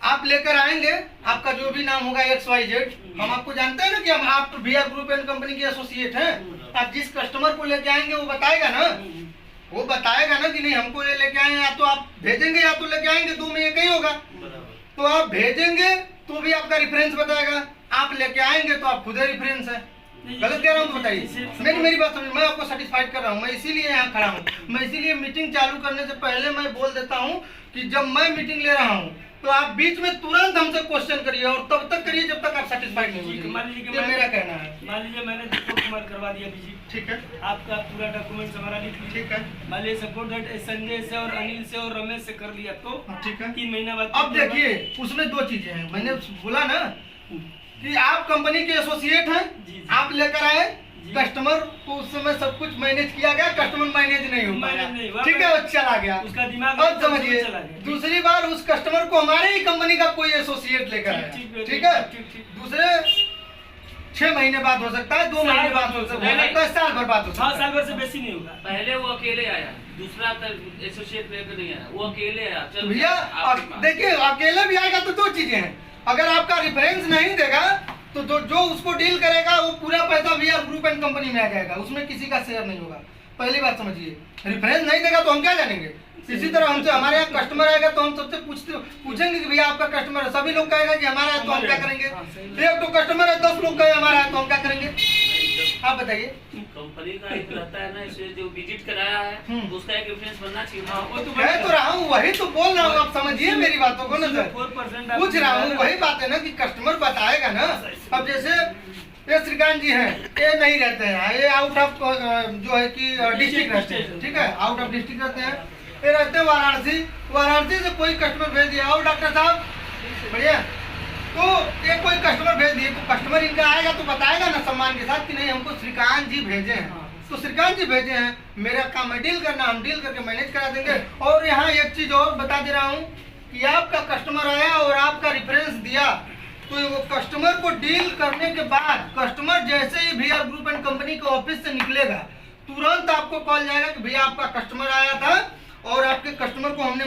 आप लेकर आएंगे, आपका जो भी नाम होगा XYZ, हम आपको जानते हैं ना कि हम आप वीआर ग्रुप एंड कंपनी के एसोसिएट हैं। आप जिस कस्टमर को लेके आएंगे वो बताएगा ना, कि नहीं हमको ये लेके आए, या तो आप भेजेंगे या तो लेके आएंगे, 2 में एक ही होगा। तो आप भेजेंगे तो भी आपका रेफरेंस बताएगा, आप लेके आएंगे तो आप खुद रेफरेंस है। गलत कह रहा हूँ तो बताइए, मेरी बात समझ, मैं आपको सेटिस्फाइड कर रहा हूँ, मैं इसीलिए यहाँ खड़ा हूँ। मैं इसीलिए मीटिंग चालू करने से पहले मैं बोल देता हूँ कि जब मैं मीटिंग ले रहा हूँ तो आप बीच में तुरंत हमसे क्वेश्चन करिए, और तब तक करिए जब तक आप सेटिस्फाइड नहीं होंगे। मान लीजिए ये मेरा कहना है। मान लीजिए मैंने दीपक कुमार करवा दिया विजिट, ठीक है, आपका पूरा डॉक्यूमेंट हमारा लिख लीजिए, ठीक है, मान लीजिए सपोर्ट दैट संजय से और अनिल से और रमेश से कर लिया तो ठीक है, 3 महीना बाद। अब देखिए उसमें 2 चीजें हैं, मैंने बोला ना कि आप कंपनी के एसोसिएट हैं, आप लेकर आए कस्टमर को, उस समय सब कुछ मैनेज किया गया, कस्टमर मैनेज नहीं हो पाया, ठीक है, वो चला गया, उसका दिमाग अब समझिए। दूसरी बार उस कस्टमर को हमारे ही कंपनी का कोई एसोसिएट लेकर आया, ठीक है, दूसरे 6 महीने बाद हो सकता है, 2 महीने बाद हो सकता है, साल भर बाद हो सकता है, साल भर से बेसी नहीं होगा। पहले वो अकेले आया, दूसरा एसोसिएट लेकर नहीं आया, वो अकेले आया। चल भैया देखिए, अकेले भी आएगा तो 2 चीजें हैं, अगर आपका रेफरेंस नहीं देगा तो जो उसको डील करेगा वो पूरा पैसा वीआर ग्रुप एंड कंपनी में आ जाएगा, उसमें किसी का शेयर नहीं होगा। पहली बात समझिए, रेफरेंस नहीं देगा तो हम क्या जानेंगे। इसी तरह हमसे, हमारे यहाँ कस्टमर आएगा तो हम सबसे पूछेंगे कि भैया आपका कस्टमर है, सभी लोग कहेगा कि हमारा है तो हम क्या करेंगे। एक तो कस्टमर है, 10 लोग कहे हमारा है तो हम क्या करेंगे, आप बताइए। कंपनी का एक रहता है ना, इसे जो विजिट कराया है उसका एक रेफरेंस बनना चाहिए। वो तो कह तो रहा हूँ, वही तो बोल रहा हूँ, आप समझिए मेरी बातों को ना सर, पूछ रहा हूँ, वही बात है ना कि कस्टमर बताएगा ना। अब जैसे ये श्रीकांत जी हैं, ये नहीं रहते हैं, ये आउट ऑफ जो है कि डिस्ट्रिक्ट रहते हैं, ठीक है, आउट ऑफ डिस्ट्रिक्ट रहते हैं, ये रहते हैं वाराणसी से कोई कस्टमर भेज दिया, और डॉक्टर साहब बढ़िया, तो ये कोई कस्टमर भेज दिए, तो कस्टमर इनका आएगा तो बताएगा ना सम्मान के साथ कि नहीं हमको श्रीकांत जी भेजे हैं, तो श्रीकांत जी भेजे हैं, मेरा काम है डील करना, हम डील करके मैनेज करा देंगे। और यहाँ एक चीज और बता दे रहा हूँ कि आपका कस्टमर आया और आपका रेफरेंस दिया, तो वो कस्टमर को डील करने के बाद कस्टमर जैसे ही VR ग्रुप एंड कंपनी के ऑफिस से निकलेगा, तुरंत आपको कॉल जाएगा कि भैया आपका कस्टमर आया था और आपके कस्टमर को हमने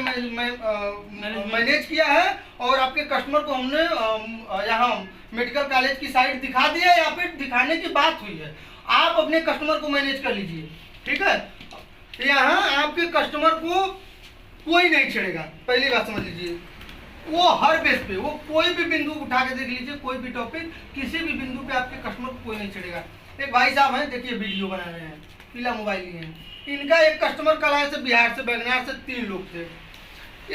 मैनेज किया है और आपके कस्टमर को हमने यहाँ मेडिकल कॉलेज की साइट दिखा दी है या फिर दिखाने की बात हुई है, आप अपने कस्टमर को मैनेज कर लीजिए। ठीक है, यहाँ आपके कस्टमर को कोई नहीं छेड़ेगा, पहली बात समझ लीजिए। वो हर बेस पे, वो कोई भी बिंदु उठा के देख लीजिए, कोई भी टॉपिक, किसी भी बिंदु पे आपके कस्टमर को कोई नहीं छेड़ेगा। एक भाई साहब हैं, देखिए वीडियो बना रहे हैं, पीला मोबाइल लिए हैं, इनका एक कस्टमर कल आए थे बिहार से, बेगनार से, 3 लोग थे।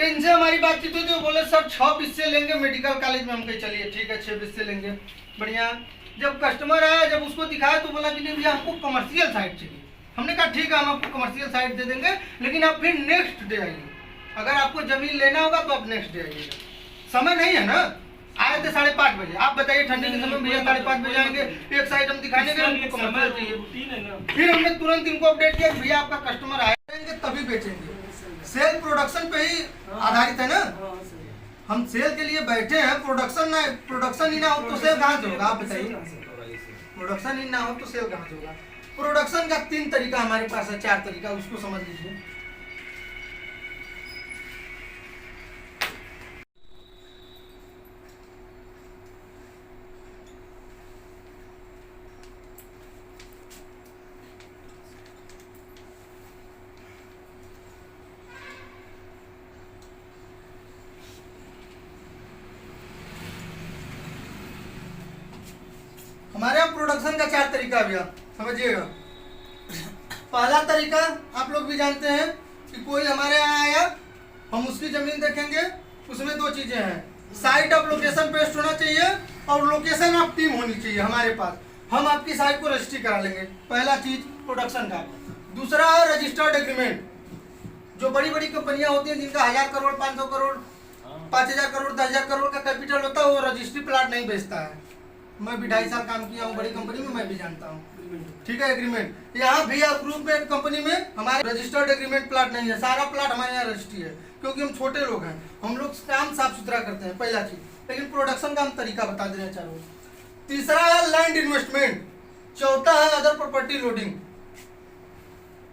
इनसे हमारी बातचीत हुई थी, वो बोले सर 6 बीस से लेंगे मेडिकल कॉलेज में। हम कहे चलिए ठीक है 6 बीस से लेंगे, बढ़िया। जब कस्टमर आया, जब उसको दिखाया तो बोला कि नहीं भैया हमको कमर्शियल साइट चाहिए। हमने कहा ठीक है हम आपको कमर्शियल साइट दे देंगे, लेकिन आप फिर नेक्स्ट डे आइए, अगर आपको जमीन लेना होगा तो आप नेक्स्ट डे आइएगा। समय नहीं है ना, आए थे 5:30 बजे, आप बताइए ठंडी के समय भैया 5:30 बजे आएंगे, एक साइड हम दिखाने के हमको कमर्शियल चाहिए। फिर हमने तुरंत इनको अपडेट किया भैया आपका कस्टमर आएंगे तभी बेचेंगे। सेल प्रोडक्शन पे ही आधारित है ना, हम सेल के लिए बैठे हैं, प्रोडक्शन ही ना हो तो सेल कहाँ से होगा आप बताइए। प्रोडक्शन ही ना हो तो सेल कहाँ से होगा। प्रोडक्शन का 3 तरीका हमारे पास है, 4 तरीका, उसको समझ लीजिए। हमारे यहाँ प्रोडक्शन का 4 तरीका भैया समझिएगा। पहला तरीका आप लोग भी जानते हैं कि कोई हमारे यहाँ आया, हम उसकी जमीन देखेंगे, उसमें 2 चीजें हैं, साइट ऑफ लोकेशन पेस्ट होना चाहिए और लोकेशन ऑफ टीम होनी चाहिए हमारे पास। हम आपकी साइट को रजिस्ट्री करा लेंगे, पहला चीज प्रोडक्शन का। दूसरा है रजिस्टर्ड एग्रीमेंट। जो बड़ी बड़ी कंपनियां होती हैं जिनका 1000 करोड़ 500 करोड़ 5000 करोड़ 10,000 करोड़ का कैपिटल होता है, वो रजिस्ट्री प्लाट नहीं बेचता है। मैं भी 2.5 साल काम किया हूँ बड़ी कंपनी में, मैं भी जानता हूँ। ठीक है, एग्रीमेंट यहाँ VR ग्रुप में कंपनी में हमारे रजिस्टर्ड एग्रीमेंट प्लाट नहीं है, सारा प्लाट हमारे यहाँ रजिस्ट्री है, क्योंकि हम छोटे लोग हैं, हम लोग काम साफ सुथरा करते हैं, पहला चीज। लेकिन प्रोडक्शन का हम तरीका बता दे रहे हैं चारों। तीसरा है लैंड इन्वेस्टमेंट, चौथा है अदर प्रॉपर्टी लोडिंग।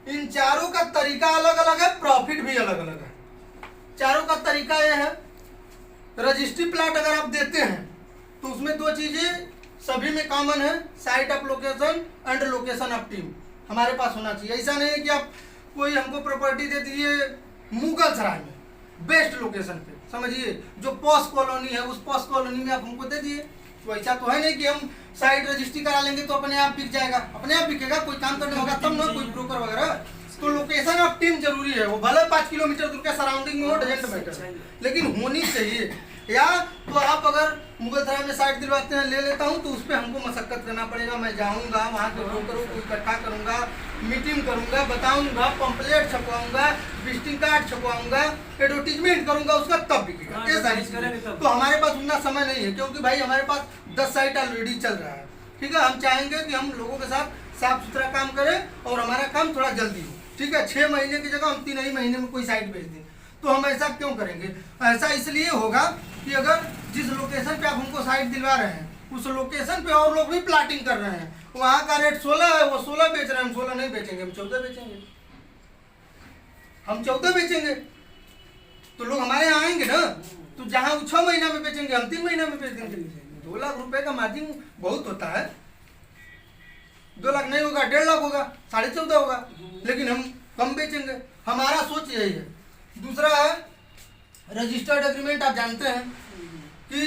इन चारों का तरीका अलग अलग है, प्रॉफिट भी अलग अलग है। चारों का तरीका यह है, रजिस्ट्री प्लाट अगर आप देते हैं तो उसमें 2 चीजें सभी में कॉमन है, site of location and location of team हमारे पास होना चाहिए। ऐसा नहीं है कि आप कोई हमको प्रॉपर्टी दे दीजिए मुगल सराय में, बेस्ट लोकेशन पे, समझिए जो पॉश कॉलोनी है उस पॉश कॉलोनी में आप हमको दे दिए, तो ऐसा तो है नहीं कि हम साइट रजिस्ट्री करा लेंगे तो अपने आप बिक जाएगा। अपने आप बिकेगा, कोई काम करने होगा तब ना, कोई ब्रोकर वगैरह। तो लोकेशन ऑफ टीम जरूरी है, वो भले 5 किलोमीटर दूर के सराउंडिंग में हो, डजेंट मैटर, लेकिन होनी चाहिए। या तो आप अगर मुगलसराय में साइट दिलवाते हैं, ले लेता हूं, तो उस पर हमको मशक्कत करना पड़ेगा। मैं जाऊंगा वहां के ब्रोकरों को इकट्ठा करूंगा, मीटिंग करूंगा, बताऊंगा, पंपलेट छपवाऊंगा, विजिटिंग कार्ड छपवाऊंगा, एडवर्टीजमेंट करूंगा, उसका तब बिकेगा। ये सारी चीजें तो हमारे पास उतना समय नहीं है, क्योंकि भाई हमारे पास 10 साइट ऑलरेडी चल रहा है। ठीक है, हम चाहेंगे कि हम लोगों के साथ साफ सुथरा काम करें और हमारा काम थोड़ा जल्दी हो। ठीक है, 6 महीने की जगह हम 3 ही महीने में कोई साइट भेज दें, तो हम ऐसा क्यों करेंगे? ऐसा इसलिए होगा कि अगर जिस लोकेशन पे आप हमको साइट दिलवा रहे हैं उस लोकेशन पे और लोग भी प्लाटिंग कर रहे हैं, वहां का रेट 16 है, वो 16 बेच रहे हैं, हम 16 नहीं बेचेंगे, हम 14 बेचेंगे, हम 14 बेचेंगे, तो लोग हमारे यहाँ आएंगे ना। तो जहां वो 6 महीना में बेचेंगे हम 3 महीना में बेच देंगे। 2 लाख रुपए का मार्जिन बहुत होता है, 2 लाख नहीं होगा, 1.5 लाख होगा, 14.5 होगा, लेकिन हम कम बेचेंगे। हमारा सोच यही है। दूसरा है रजिस्टर्ड एग्रीमेंट। आप जानते हैं कि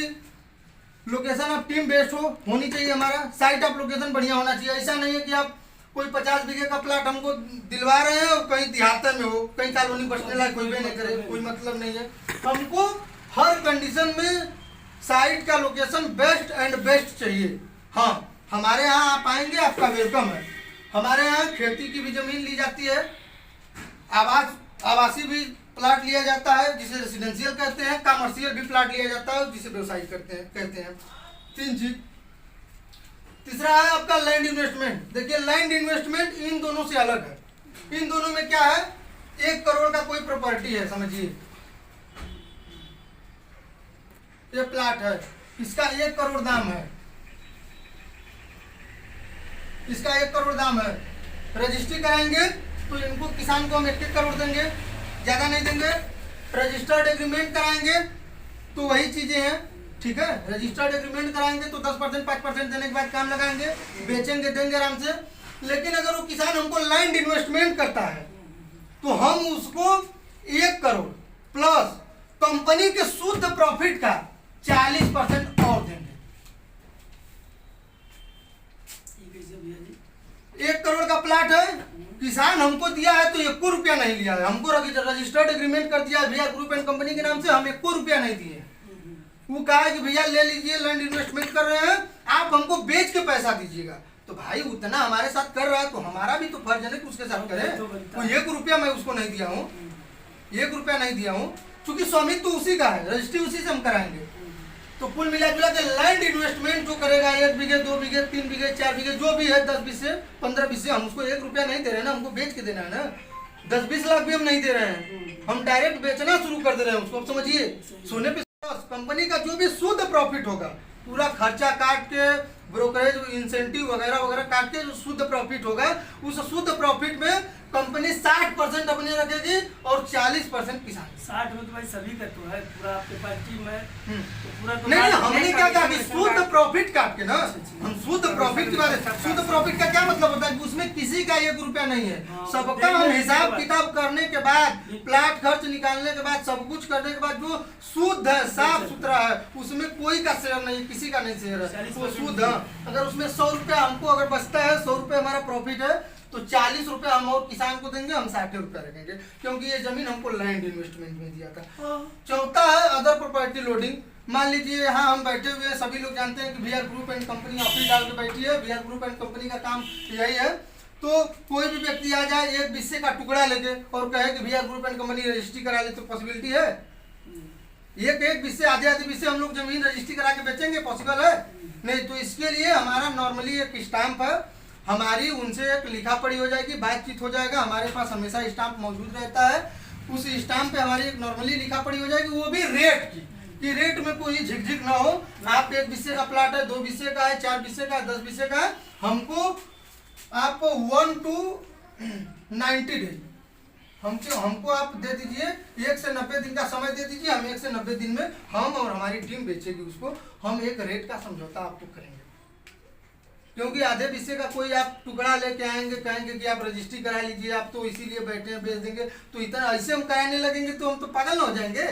लोकेशन ऑफ टीम बेस्ड होनी चाहिए, हमारा साइट ऑफ लोकेशन बढ़िया होना चाहिए। ऐसा नहीं है कि आप कोई 50 बीघे का प्लाट हमको दिलवा रहे हैं और कहीं देहात में हो, कहीं कॉलोनी बसने लायक कोई भी नहीं करे, कोई मतलब नहीं है। हमको हर कंडीशन में साइट का लोकेशन बेस्ट एंड बेस्ट चाहिए। हाँ, हमारे यहाँ आप आएंगे, आपका वेलकम है। हमारे यहाँ खेती की भी जमीन ली जाती है, आवासीय भी प्लाट लिया जाता है जिसे रेसिडेंशियल कहते हैं, कमर्शियल भी प्लाट लिया जाता है जिसे व्यवसायिक कहते हैं। 3 चीज। तीसरा है आपका लैंड इन्वेस्टमेंट। देखिए लैंड इन्वेस्टमेंट इन दोनों से अलग है। इन दोनों में क्या है, 1 करोड़ का कोई प्रॉपर्टी है, समझिए ये प्लाट है, इसका 1 करोड़ दाम है, इसका 1 करोड़ दाम है। रजिस्ट्री कराएंगे तो इनको किसान को हम 1 करोड़ देंगे, ज्यादा नहीं देंगे। रजिस्टर्ड एग्रीमेंट कराएंगे तो वही चीजें हैं, ठीक है। रजिस्टर्ड एग्रीमेंट कराएंगे तो 10% 5% देने के बाद काम लगाएंगे, बेचेंगे, देंगे आराम से। लेकिन अगर वो किसान हमको लैंड इन्वेस्टमेंट करता है तो हम उसको 1 करोड़ प्लस कंपनी के शुद्ध प्रॉफिट का 40% और देंगे। 1 करोड़ का प्लाट है, किसान हमको दिया है तो 1 रुपया नहीं लिया है, हमको रजिस्टर्ड एग्रीमेंट कर दिया है भैया ग्रुप एंड कंपनी के नाम से, हम 1 रुपया नहीं दिए। वो कहा है कि भैया ले लीजिए, लैंड इन्वेस्टमेंट कर रहे हैं, आप हमको बेच के पैसा दीजिएगा। तो भाई उतना हमारे साथ कर रहा है तो हमारा भी तो फर्ज है कि उसके साथ करे। तो 1 रुपया मैं उसको नहीं दिया हूँ, 1 रुपया नहीं दिया हूँ, क्योंकि स्वामित्व तो उसी का है, रजिस्ट्री उसी से हम कराएंगे। तो कुल मिला जुला के लैंड इन्वेस्टमेंट जो करेगा 1 बीघे 2 बीघे 3 बीघे 4 बीघे जो भी है 10 बीघे 15 बीघे, हम उसको 1 रुपया नहीं दे रहे हैं ना, हमको बेच के देना है ना। 10-20 लाख भी हम नहीं दे रहे हैं, हम डायरेक्ट बेचना शुरू कर दे रहे हैं उसको। अब समझिए, सोने पे कंपनी का जो भी शुद्ध प्रॉफिट होगा, पूरा खर्चा काट के, ब्रोकरेज इंसेंटिव वगैरह वगैरह काट के जो शुद्ध प्रॉफिट होगा, उस शुद्ध प्रॉफिट में कंपनी 60% अपने रखेगी और 40% किसान। 60 में तो भाई सभी का तो है, पूरा आपके पास टीम है तो पूरा तो नहीं, हमने क्या कहा कि शुद्ध प्रॉफिट काट के ना, हम शुद्ध प्रॉफिट के बारे में, शुद्ध प्रॉफिट का क्या मतलब होता है कि उसमें किसी का 1 रुपया नहीं है, सबका हम हिसाब किताब करने के बाद, प्लाट खर्च निकालने के बाद, सब कुछ करने के बाद जो शुद्ध है, साफ सुथरा है, उसमें कोई का शेयर नहीं, किसी का नहीं शेयर है, वो शुद्ध है। अगर उसमें 100 रुपया हमको अगर बचता है, 100 रुपये हमारा प्रॉफिट है, तो 40 रुपये हम और किसान को देंगे, हम 60 रुपया रखेंगे, क्योंकि ये जमीन हमको लैंड इन्वेस्टमेंट में दिया था। चौथा है अदर प्रॉपर्टी लोडिंग। मान लीजिए यहाँ हम बैठे हुए हैं, सभी लोग जानते हैं कि VR group and company office डाल के बैठी है, वीआर ग्रुप एंड कंपनी का काम यही है। तो कोई भी व्यक्ति आ जाए 1 बिस्से का टुकड़ा लेके और कहे कि VR group and company registry करा ले, तो पॉसिबिलिटी है? एक बिस्से आधे बिस्से हम लोग जमीन रजिस्ट्री करा के बेचेंगे, पॉसिबल है? नहीं। तो इसके लिए हमारा नॉर्मली एक स्टाम्प है, हमारी उनसे एक लिखा पढ़ी हो जाएगी, बातचीत हो जाएगा, हमारे पास हमेशा स्टाम्प मौजूद रहता है। उस स्टाम्प पे हमारी एक नॉर्मली लिखा पढ़ी हो जाएगी, वो भी रेट की, कि रेट में कोई झिकझिक ना हो। आप 1 बिस्से का प्लाट है, 2 बिस्से का है, 4 बिस्से का है, 10 बिस्से का है, हमको आपको 1 to 90 डेज हमको आप दे दीजिए, 1 से 90 दिन का समय दे दीजिए, हम 1 से 90 दिन में हम और हमारी टीम बेचेगी उसको, हम एक रेट का समझौता आपको करेंगे। क्योंकि आधे बिस्से का कोई आप टुकड़ा लेके आएंगे, कहेंगे कि आप रजिस्ट्री करा लीजिए, आप तो इसीलिए बैठे हैं, बेच देंगे, तो इतना ऐसे हम कराने लगेंगे तो हम तो पागल हो जाएंगे।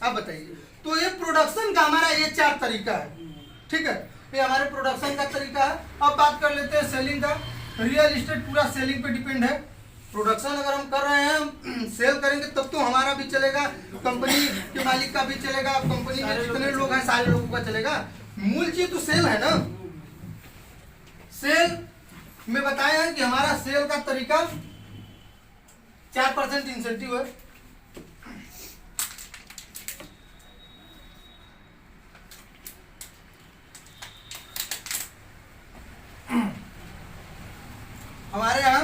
आप बताइए। तो ये प्रोडक्शन का हमारा ये 4 तरीका है, ठीक है, ये हमारे प्रोडक्शन का तरीका है। अब बात कर लेते हैं सेलिंग का। रियल इस्टेट पूरा सेलिंग पे डिपेंड है। प्रोडक्शन अगर हम कर रहे हैं, सेल करेंगे तब तो हमारा भी चलेगा, कंपनी के मालिक का भी चलेगा, कंपनी में जितने लोग हैं सारे लोगों का चलेगा। मूल चीज तो सेल है ना। सेल में बताया है कि हमारा सेल का तरीका 4% इंसेंटिव है। हमारे यहाँ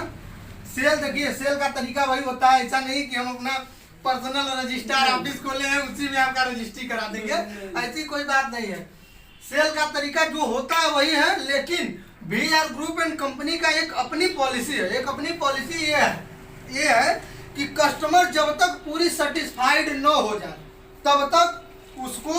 सेल देखिए, सेल का तरीका वही होता है, ऐसा नहीं कि हम अपना पर्सनल रजिस्ट्रार ऑफिस खोले हैं उसी में आपका रजिस्ट्री करा देंगे, ऐसी कोई बात नहीं है। सेल का तरीका जो होता है वही है, लेकिन वीआर ग्रुप एंड कंपनी का एक अपनी पॉलिसी है। एक अपनी पॉलिसी ये है कि कस्टमर जब तक पूरी सेटिस्फाइड न हो जाए तब तक उसको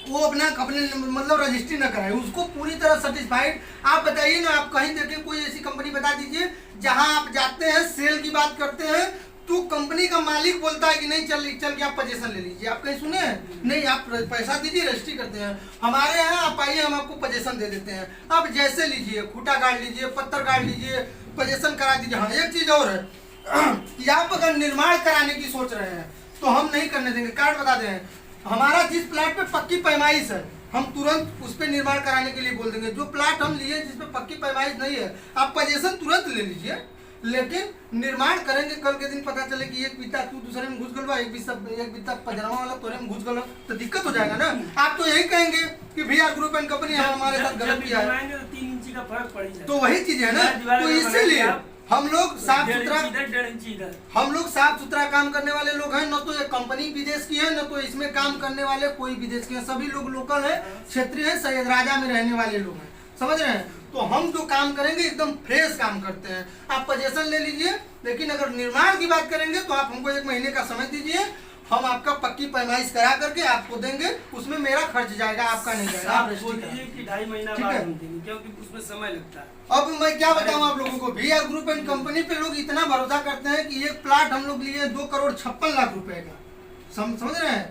वो अपने मतलब रजिस्ट्री न कराए, उसको पूरी तरह सेटिस्फाइड। आप बताइए ना, आप कहीं देखें कोई ऐसी कंपनी बता दीजिए जहां आप जाते हैं, सेल की बात करते हैं, तो कंपनी का मालिक बोलता है कि नहीं चल के आप पोजीशन ले लीजिए। आप कहीं सुने हैं? नहीं, आप पैसा दीजिए, रजिस्ट्री करते हैं। हमारे यहाँ आप आइए, हम आपको पोजीशन दे देते हैं, आप जैसे लीजिए, खूटा गाड़ लीजिए, पत्थर गाड़ लीजिए, पोजीशन करा दीजिए। हाँ, एक चीज और है कि आप अगर निर्माण कराने की सोच रहे हैं तो हम नहीं करने देंगे। कार्ड बता दें, हमारा जिस प्लाट पे पक्की पैमाइश है, हम तुरंत उस पर निर्माण कराने के लिए बोल देंगे। जो प्लाट हम लिए जिसपे पक्की पैमाइश नहीं है, आप पोजीशन तुरंत ले लीजिए, लेकिन निर्माण करेंगे। कल के दिन पता चले कि एक बित्ता तू दूसरे में घुस गलवा, एक बित्ता पजरमा वाला तोरे में घुस गल, तो दिक्कत हो जाएगा ना। आप तो यही कहेंगे कि वीआर ग्रुप एंड कंपनी हमारे साथ गलत किया है, 3 इंची का फर्क पड़ जाएगा। तो वही चीज है ना। तो इसीलिए हम लोग साफ 1.5 सुथरा इंच इधर 1.5 इंच इधर। हम लोग साफ सुथरा काम करने वाले लोग हैं। न तो ये कंपनी विदेश की है, न तो इसमें काम करने वाले कोई विदेश के हैं। सभी लोग लोकल है, क्षेत्रीय है, सैयद राजा में रहने वाले लोग हैं। समझ रहे हैं? तो हम जो काम करेंगे एकदम फ्रेश काम करते हैं। आप पोजीशन ले लीजिए, लेकिन अगर निर्माण की बात करेंगे तो आप हमको 1 महीने का समय दीजिए, हम आपका पक्की पैमाइश करा करके आपको देंगे। उसमें मेरा खर्च जाएगा, आपका नहीं जाएगा। आप आप रजिस्ट्री बोलिए करा। कि 2.5 महीना ठीक बाद है। हम देंगे, क्योंकि उसमें समय लगता है। अब मैं क्या बताऊं आप लोगों को, VR ग्रुप एंड कंपनी पे लोग इतना भरोसा करते हैं कि एक प्लाट हम लोग लिए 2,56,00,000 रुपए का। समझ रहे हैं?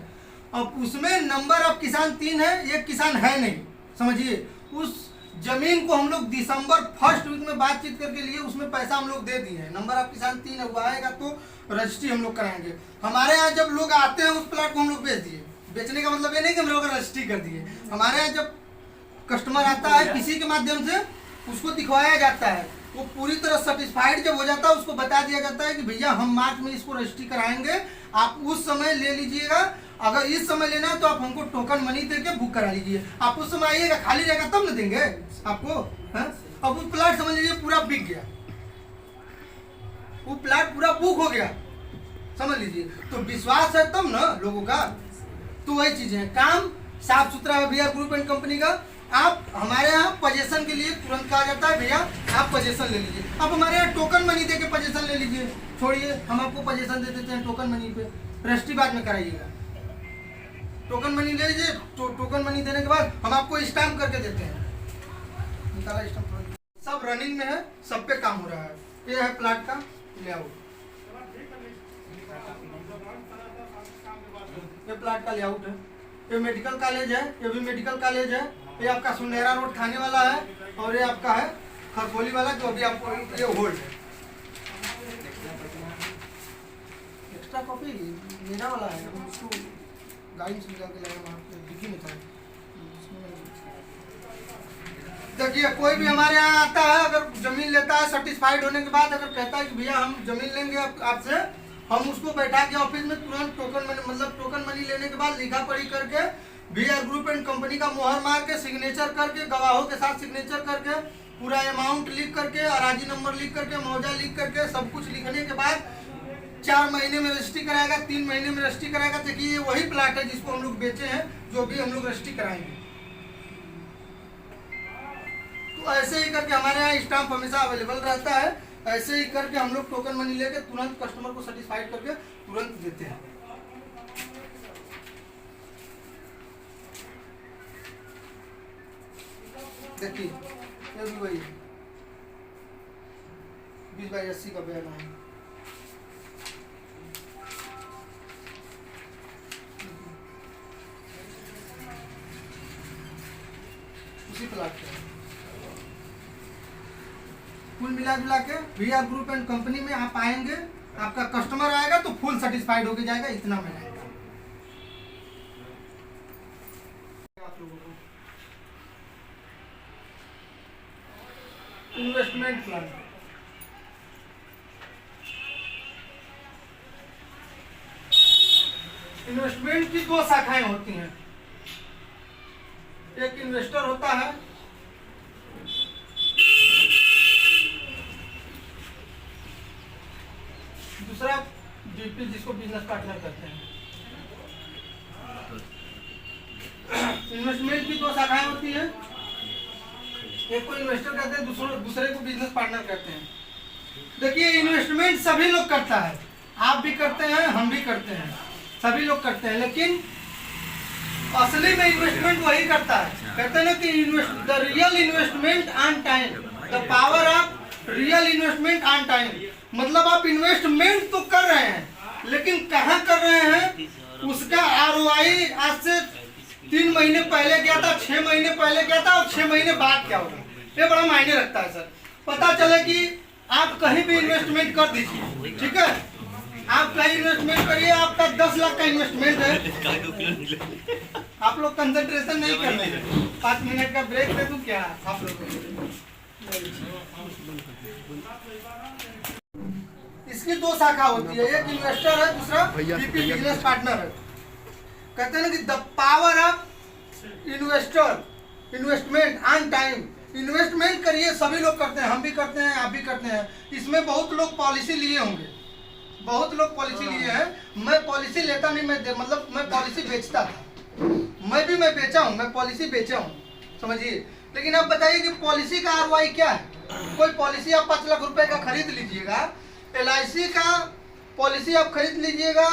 अब उसमें नंबर ऑफ किसान 3 है, एक किसान है नहीं। समझिए, उस जमीन को हम लोग दिसंबर 1st वीक में बातचीत करके लिए, उसमें पैसा हम लोग दे दिए हैं। नंबर ऑफ किसान 3 है, वो आएगा तो रजिस्ट्री हम लोग कराएंगे। हमारे यहाँ जब लोग आते हैं उस प्लाट को हम लोग बेच दिए। बेचने का मतलब ये नहीं कि हम लोग रजिस्ट्री कर दिए। हमारे यहाँ जब कस्टमर आता है किसी के माध्यम से, उसको दिखवाया जाता है, वो पूरी तरह सेटिस्फाइड जब हो जाता है, उसको बता दिया जाता है कि भैया हम मार्च में इसको रजिस्ट्री कराएंगे, आप उस समय ले लीजिएगा। अगर इस समय लेना है तो आप हमको टोकन मनी देके बुक करा लीजिए। आप उस समय आइएगा, खाली रहेगा तब न देंगे आपको। है? अब वो प्लाट समझ लीजिए पूरा बिक गया, वो प्लाट पूरा बुक हो गया, समझ लीजिए। तो विश्वास है तब ना लोगों का। तो वही चीजें हैं, काम साफ सुथरा है VR ग्रुप एंड कंपनी का। आप हमारे यहाँ पोजीशन के लिए तुरंत कहा जाता है भैया आप पोजीशन ले लीजिए। आप हमारे यहाँ टोकन मनी दे के पोजीशन ले लीजिए। छोड़िए, हम आपको पोजीशन दे देते हैं टोकन मनी पे, रजिस्ट्री बाद में कराइएगा। टोकन मनी ले लीजिए, टोकन मनी देने के बाद हम आपको स्टैम्प करके देते हैं। निकाला स्टैम्प, सब रनिंग में है, सब पे काम हो रहा है। ये है प्लाट का लेआउट, ये प्लाट का लेआउट है। ये मेडिकल कॉलेज है, ये भी मेडिकल कॉलेज है। ये आपका सुनेरा रोड थाने वाला है, और ये आपका है खरकोली वाला, जो अभी आपको ये होल्ड है। एक्स्ट्रा कॉपी मेरा वाला है, उसको गाड़ी से निकाल के लगा वहाँ पे डिक्की में था। देखिए, कोई भी हमारे यहाँ आता है, अगर जमीन लेता है सेटिस्फाइड होने के बाद, अगर कहता है कि भैया हम जमीन लेंगे आपसे, हम उसको बैठा के ऑफिस में तुरंत टोकन मनी, मतलब टोकन मनी लेने के बाद लिखा पढ़ी करके VR ग्रुप एंड कंपनी का मोहर मार के, सिग्नेचर करके, गवाहों के साथ सिग्नेचर करके, पूरा अमाउंट लिख करके, अराजी नंबर लिख करके, मौजा लिख करके, सब कुछ लिखने के बाद 4 महीने में रजिस्ट्री कराएगा, 3 महीने में रजिस्ट्री कराएगा। देखिए, ये वही प्लाट है जिसको हम लोग बेचे हैं, जो भी हम लोग रजिस्ट्री कराएंगे। तो ऐसे ही करके हमारे यहाँ स्टाम्प हमेशा अवेलेबल रहता है। ऐसे ही करके हम लोग टोकन मनी लेके तुरंत कस्टमर को सेटिस्फाइड करके तुरंत देते हैं। देखिए, ये भी वही 20/80 का बयान है। उसी प्लाट का कुल मिला जुला के VR ग्रुप एंड कंपनी में आप आएंगे, आपका कस्टमर आएगा तो फुल सेटिस्फाइड होके जाएगा। इतना में आएगा आप लोगों को। इन्वेस्टमेंट प्लान, इन्वेस्टमेंट की 2 शाखाएं होती हैं। एक इन्वेस्टर होता है, दूसरा DP, जिसको बिजनेस पार्टनर कहते हैं। इन्वेस्टमेंट की 2 शाखाएं होती हैं, एक को इन्वेस्टर कहते हैं, दूसरे को बिजनेस पार्टनर कहते हैं। देखिए, इन्वेस्टमेंट सभी लोग करता है, आप भी करते हैं, हम भी करते हैं, सभी लोग करते हैं। लेकिन असली में इन्वेस्टमेंट वही करता है। कहते हैं ना कि the real investment on time, the power of real investment on time. मतलब आप इन्वेस्टमेंट तो कर रहे हैं, लेकिन कहाँ कर रहे हैं, उसका ROI आज से 3 महीने पहले क्या था, 6 महीने पहले क्या था, और 6 महीने बाद क्या होगा, ये बड़ा मायने रखता है सर। पता चले कि आप कहीं भी इन्वेस्टमेंट कर दीजिए, ठीक है, आप कहीं इन्वेस्टमेंट करिए, आपका 10 लाख का इन्वेस्टमेंट है, आप लोग कंसंट्रेशन नहीं कर रहे हैं। 5 मिनट का ब्रेक दे दूं क्या आप लोगों? इसकी 2 शाखा होती है, एक इन्वेस्टर है, दूसरा DP बिजनेस पार्टनर है। कहते हैं ना कि the power of investor investment on time investment करिए, सभी लोग करते हैं, हम भी करते हैं, आप भी करते हैं। इसमें बहुत लोग पॉलिसी लिए होंगे, बहुत लोग पॉलिसी लिए हैं। मैं पॉलिसी लेता नहीं, मतलब मैं पॉलिसी बेचता था, मैं बेचा हूँ, मैं पॉलिसी बेचा हूँ, समझिए। लेकिन अब बताइए कि पॉलिसी का ROI क्या है। कोई पॉलिसी आप 5 लाख रुपए का खरीद लीजिएगा, LIC का पॉलिसी आप खरीद लीजिएगा,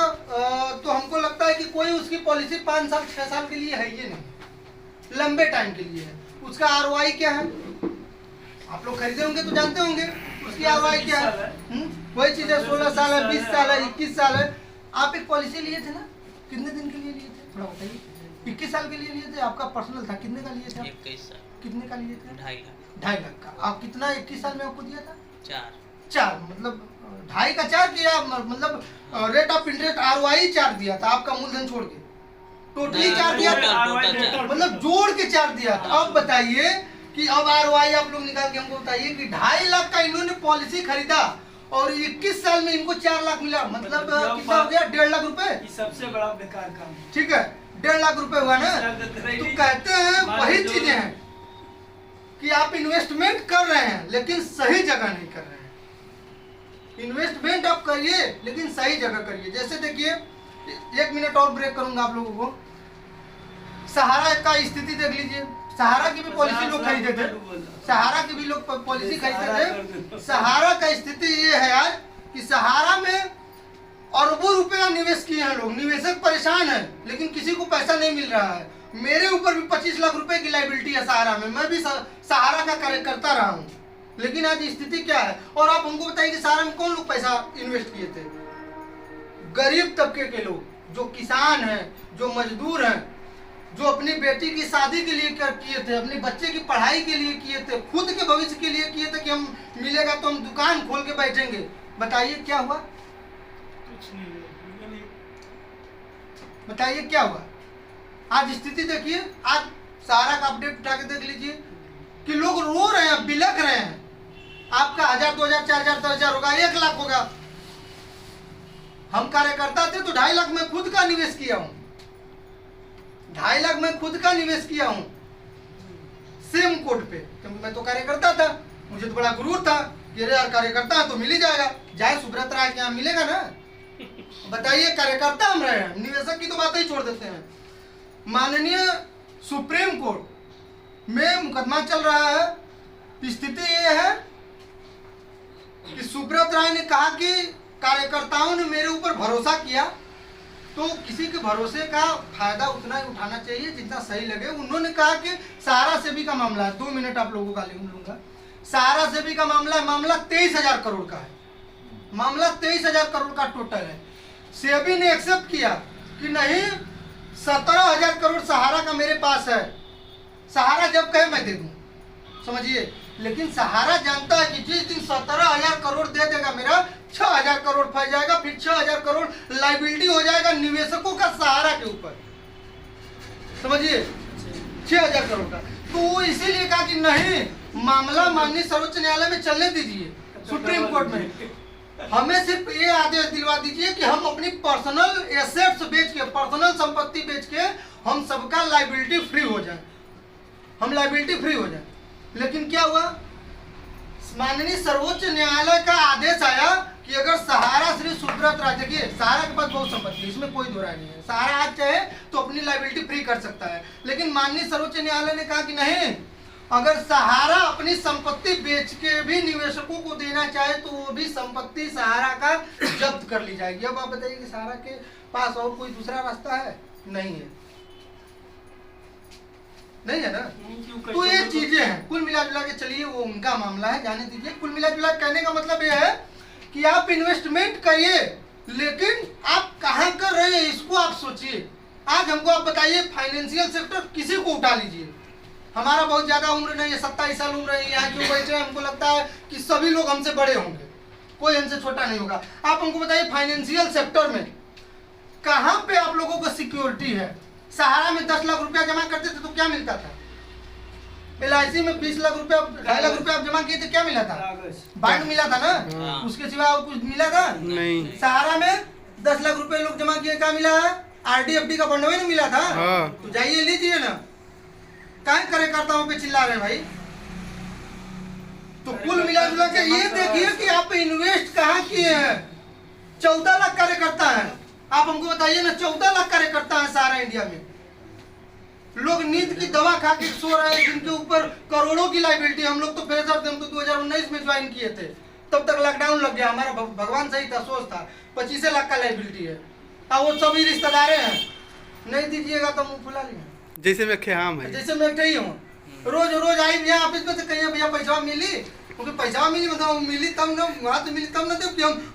तो हमको लगता है कि कोई उसकी पॉलिसी 5 साल 6 साल के लिए है ही नहीं, लंबे टाइम के लिए है। उसका ROI क्या है, आप लोग खरीदे होंगे तो जानते होंगे उसकी ROI क्या है। वही चीज है, 16 साल है, 20 साल है, 21 साल है। आप एक पॉलिसी लिए थे ना, कितने दिन के लिए लिए थे, थोड़ा बताइए। 21 साल के लिए लिए थे, आपका पर्सनल था, कितने का लिए थे? 21 साल। कितने का लिए थे? 2.5 लाख का। आप कितना 21 साल में आपको दिया था? 4 मतलब 2.5 का 4 किया, मतलब रेट ऑफ इंटरेस्ट ROI 4 दिया था आपका मूलधन छोड़ के, टोटली 4 दिया था, मतलब जोड़ के 4 दिया था। अब बताइए कि अब ROI आप लोग निकाल के हमको बताइए कि 2.5 लाख का इन्होंने पॉलिसी खरीदा और 21 साल में इनको 4 लाख मिला, मतलब कितना हो गया? 1.5 लाख रुपए। सबसे बड़ा बेकार काम। ठीक है, 1.5 लाख रुपए हुआ ना। तो कहते हैं वही चीजें हैं कि आप इन्वेस्टमेंट कर रहे हैं लेकिन सही जगह नहीं कर रहे हैं। इन्वेस्टमेंट आप करिए लेकिन सही जगह करिए। जैसे देखिए, 1 मिनट और ब्रेक करूंगा आप लोगों को। सहारा का स्थिति देख लीजिए, सहारा की भी पॉलिसी लोग खरीदे थे, सहारा की भी लोग पॉलिसी खरीदे थे। सहारा का स्थिति ये है यार कि सहारा में अरबों रुपया निवेश किए हैं लोग, निवेशक परेशान है लेकिन किसी को पैसा नहीं मिल रहा है। मेरे ऊपर भी 25 लाख रुपए की लायबिलिटी है सहारा में, मैं भी सहारा का कार्य करता रहा हूँ। लेकिन आज स्थिति क्या है, और आप हमको बताइए कि सहारा में कौन लोग पैसा इन्वेस्ट किए थे? गरीब तबके के लोग, जो किसान हैं, जो मजदूर हैं, जो अपनी बेटी की शादी के लिए किए थे, अपने बच्चे की पढ़ाई के लिए किए थे, खुद के भविष्य के लिए किए थे कि हम मिलेगा तो हम दुकान खोल के बैठेंगे। बताइए क्या हुआ? कुछ नहीं। बताइए क्या हुआ? आज स्थिति देखिए, आज सहारा का अपडेट उठा के देख लीजिए कि लोग रो रहे हैं, बिलख रहे हैं। आपका 1000, 2000, 4000, 10,000 होगा, 1 लाख होगा। हम कार्यकर्ता थे तो 2.5 लाख में खुद का निवेश किया हूं, 2.5 लाख में खुद का निवेश किया हूं सेम कोड पे, क्योंकि मैं तो कार्यकर्ता था। मुझे तो बड़ा गुरूर था कि अरे यार कार्यकर्ता है तो मिल ही जाएगा, जाए सुब्रत राय के यहाँ मिलेगा ना। बताइए, कार्यकर्ता हम रहे हैं, निवेशक की तो बात ही छोड़ देते हैं। माननीय सुप्रीम कोर्ट में मुकदमा चल रहा है। स्थिति ये है कि सुब्रत राय ने कहा कि कार्यकर्ताओं ने मेरे ऊपर भरोसा किया तो किसी के भरोसे का फायदा उतना ही उठाना चाहिए जितना सही लगे। उन्होंने कहा कि सहारा सेबी का मामला है, 2 मिनट आप लोगों का लूंगा। सहारा सेबी का मामला है, मामला 23,000 करोड़ का है, मामला 23,000 करोड़ का टोटल है। सेबी ने एक्सेप्ट किया कि नहीं, 17,000 करोड़ सहारा का मेरे पास है, सहारा जब कहे मैं दे दूं, समझिए। लेकिन सहारा जानता है कि जिस दिन 17,000 करोड़ दे देगा मेरा, 6,000 करोड़ फंस जाएगा, फिर 6,000 करोड़ लाइबिलिटी हो जाएगा निवेशकों का सहारा के ऊपर, समझिए, 6,000 करोड़ का। तो वो इसीलिए कहा कि नहीं, मामला माननीय सर्वोच्च न्यायालय में चलने दीजिए, सुप्रीम कोर्ट में। हमें सिर्फ ये आदेश दिलवा दीजिए कि हम अपनी पर्सनल एसेट्स बेच के, पर्सनल संपत्ति बेच के हम सबका लाइबिलिटी फ्री हो जाए, हम लाइबिलिटी फ्री हो जाए। लेकिन क्या हुआ, माननीय सर्वोच्च न्यायालय का आदेश आया कि अगर सहारा श्री सुब्रत राय, देखिए सहारा के पास बहुत संपत्ति, इसमें कोई दो राय नहीं है, सहारा आज चाहे तो अपनी लाइबिलिटी फ्री कर सकता है। लेकिन माननीय सर्वोच्च न्यायालय ने कहा कि नहीं, अगर सहारा अपनी संपत्ति बेच के भी निवेशकों को देना चाहे तो वो भी संपत्ति सहारा का जब्त कर ली जाएगी। अब आप बताइए कि सहारा के पास और कोई दूसरा रास्ता है? नहीं है, नहीं है ना। तो ये चीजें हैं, कुल मिला जुला के चलिए, वो उनका मामला है, जाने दीजिए। कुल मिला जुला कहने का मतलब ये है कि आप इन्वेस्टमेंट करिए लेकिन आप कहाँ कर रहे हैं इसको आप सोचिए। आज हमको आप बताइए, फाइनेंशियल सेक्टर किसी को उठा लीजिए, हमारा बहुत ज्यादा उम्र नहीं है, 27 साल उम्र है, यहाँ क्यों बैठे हैं, हमको लगता है कि सभी लोग हमसे बड़े होंगे, कोई हमसे छोटा नहीं होगा। आप हमको बताइए, फाइनेंशियल सेक्टर में कहाँ पे आप लोगों को सिक्योरिटी है? सहारा में 10 लाख रुपया जमा करते थे तो क्या मिलता था? LIC में 20 लाख रुपया, 2.5 लाख रुपया आप जमा किए थे, क्या मिला था? बांड मिला था ना, उसके सिवा और कुछ मिला था? नहीं। सहारा में 10 लाख रुपए लोग जमा किए, क्या मिला है? RD FD का बंडवा नहीं मिला था? तो जाइए लीजिए ना, क्या कार्यकर्ताओं पे चिल्ला रहे हैं भाई? तो कुल मिला जुला के ये देखिए कि आप इन्वेस्ट कहाँ किए हैं। 14 लाख कार्यकर्ता है, आप हमको बताइए ना, 14 लाख कार्यकर्ता है सारा इंडिया में। लोग नींद की दवा खा के सो रहे हैं, जिनके ऊपर करोड़ों की लाइबिलिटी। हम लोग तो फ्रेशर थे, हम तो 2019 में ज्वाइन किए थे, तब तक लॉकडाउन लग गया। हमारा भगवान सही था, सोच था 25 लाख का लाइबिलिटी है। अब वो सभी रिश्तेदारे हैं, नहीं दीजिएगा तो मुंह फुला लिया। जैसे मैं खेहाम है, जैसे मैं ही हूँ, रोज रोज आई यहाँ ऑफिस में से कहीं भैया पैसा मिली, क्योंकि पैसा मिली मतलब मिली तब न, वहाँ तो मिली तब न दे,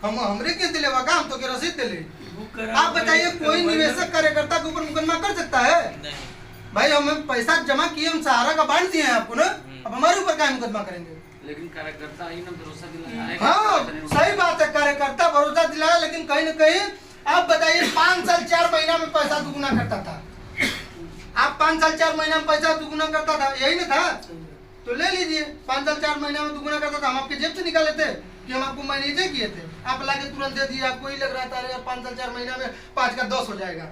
हम हमरे के दिले का हम तो के रसीद दिले। आप बताइए कोई निवेशक कार्यकर्ता के ऊपर मुकदमा कर सकता है? भाई हमें पैसा जमा किए, हम सहारा का बांट दिए हैं आपको ना, अब हमारे ऊपर क्या मुकदमा करेंगे? लेकिन कार्यकर्ता ही ना भरोसा दिलाया। हाँ सही बात है, कार्यकर्ता भरोसा दिलाया, लेकिन कहीं न कहीं आप बताइए 5 साल 4 महीना में पैसा दुगुना करता था। आप 5 साल 4 महीना में पैसा दुगुना करता था, यही ना था? तो ले लीजिए, 5 साल 4 महीना में दुगुना करता था। हम आपके जेब से निकाले थे कि हम आपको मैनेजे किए थे? आप लाके तुरंत दे दिए, आपको ही लग रहा था अरे 5 साल 4 महीना में 5 का 10 हो जाएगा।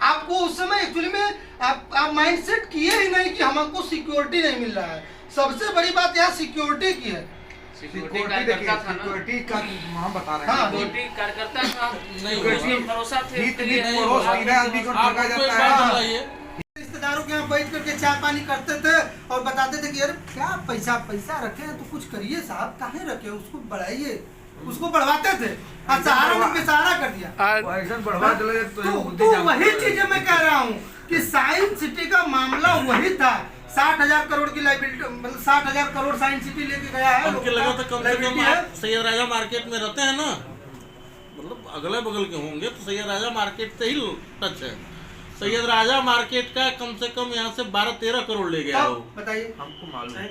आपको उस समय एक्चुअली में आप माइंडसेट किए ही नहीं कि हमको सिक्योरिटी नहीं मिल रहा है। सबसे बड़ी बात यहाँ सिक्योरिटी की है। सिक्योरिटी कार्यकर्ता था ना, सिक्योरिटी का हम बता रहे हैं। हाँ, सिक्योरिटी कार्यकर्ता था, सिक्योरिटी भरोसा थे। पड़ोस गिरा आदमी को ठगा जाता है। रिश्तेदारों के यहाँ बैठ करके चाय पानी करते थे और बताते थे कि यार क्या पैसा पैसा रखे हैं तो कुछ करिए साहब, काहे रखे, उसको बढ़ाइए, उसको बढ़वाते थे। और सहारा ने बेसहारा कर दिया। ऐसा बढ़वा दिले तो वही चीजें मैं कह रहा हूँ कि साइंस सिटी का मामला वही था। 60,000 करोड़ की लाइबिलिटी, मतलब 60,000 करोड़ साइंस सिटी लेके गया है। हमके लगा था कम से कम है। आप सैयद राजा मार्केट में रहते हैं ना, मतलब अगले बगल के होंगे, तो सैयद राजा मार्केट से ही टच है। सैयद राजा मार्केट का कम से कम यहाँ से 12-13 करोड़ ले गया वो। बताइए हमको मालूम है।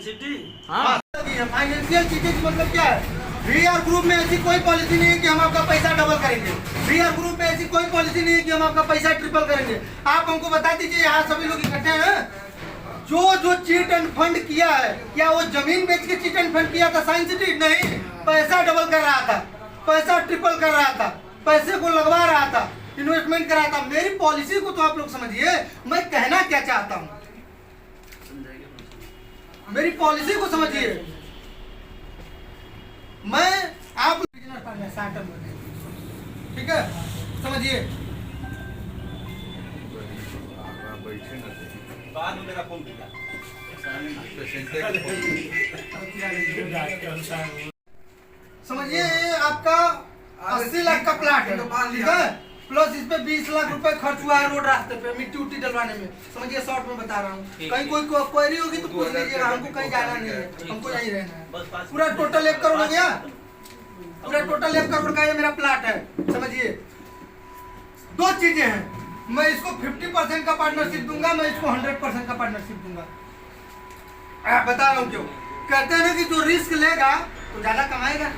हाँ, फाइनेंशियल चीजें की मतलब क्या है? वीआर ग्रुप में ऐसी कोई पॉलिसी नहीं है कि हम आपका पैसा डबल करेंगे। वीआर ग्रुप में ऐसी कोई पॉलिसी नहीं है कि हम आपका पैसा ट्रिपल करेंगे। आप हमको बता दीजिए, यहाँ सभी लोग इकट्ठे हैं, जो चीट एंड फंड किया है, क्या वो जमीन बेच के चीट एंड फंड किया था साइंस सिटी? नहीं, पैसा डबल कर रहा था, पैसा ट्रिपल कर रहा था, पैसे को लगवा रहा था, इन्वेस्टमेंट कर रहा था। मेरी पॉलिसी को तो आप लोग समझिए, मैं कहना क्या चाहता हूँ, मेरी पॉलिसी को समझिए। मैं आप ठीक है, समझिए। बाद में मेरा फोन किया। समझिए आपका 80 लाख का प्लाट है, ठीक है, प्लस इस पे 20 लाख रुपए खर्च हुआ है रोड रास्ते पे मिट्टी उट्टी डलवाने में। समझिए शॉर्ट में बता रहा हूँ, कहीं कोई क्वेरी होगी तो पूछ लीजिएगा, हमको कहीं जाना नहीं है, हमको यहीं रहना है। पूरा टोटल 1 करोड़ हो गया, पूरा टोटल 1 करोड़ का ये मेरा प्लाट है। समझिए 2 चीजें हैं, मैं इसको 50% का पार्टनरशिप दूंगा, मैं इसको 100% का पार्टनरशिप दूंगा। बता रहा हूँ क्यों। कहते हैं ना कि जो रिस्क लेगा तो ज्यादा कमाएगा,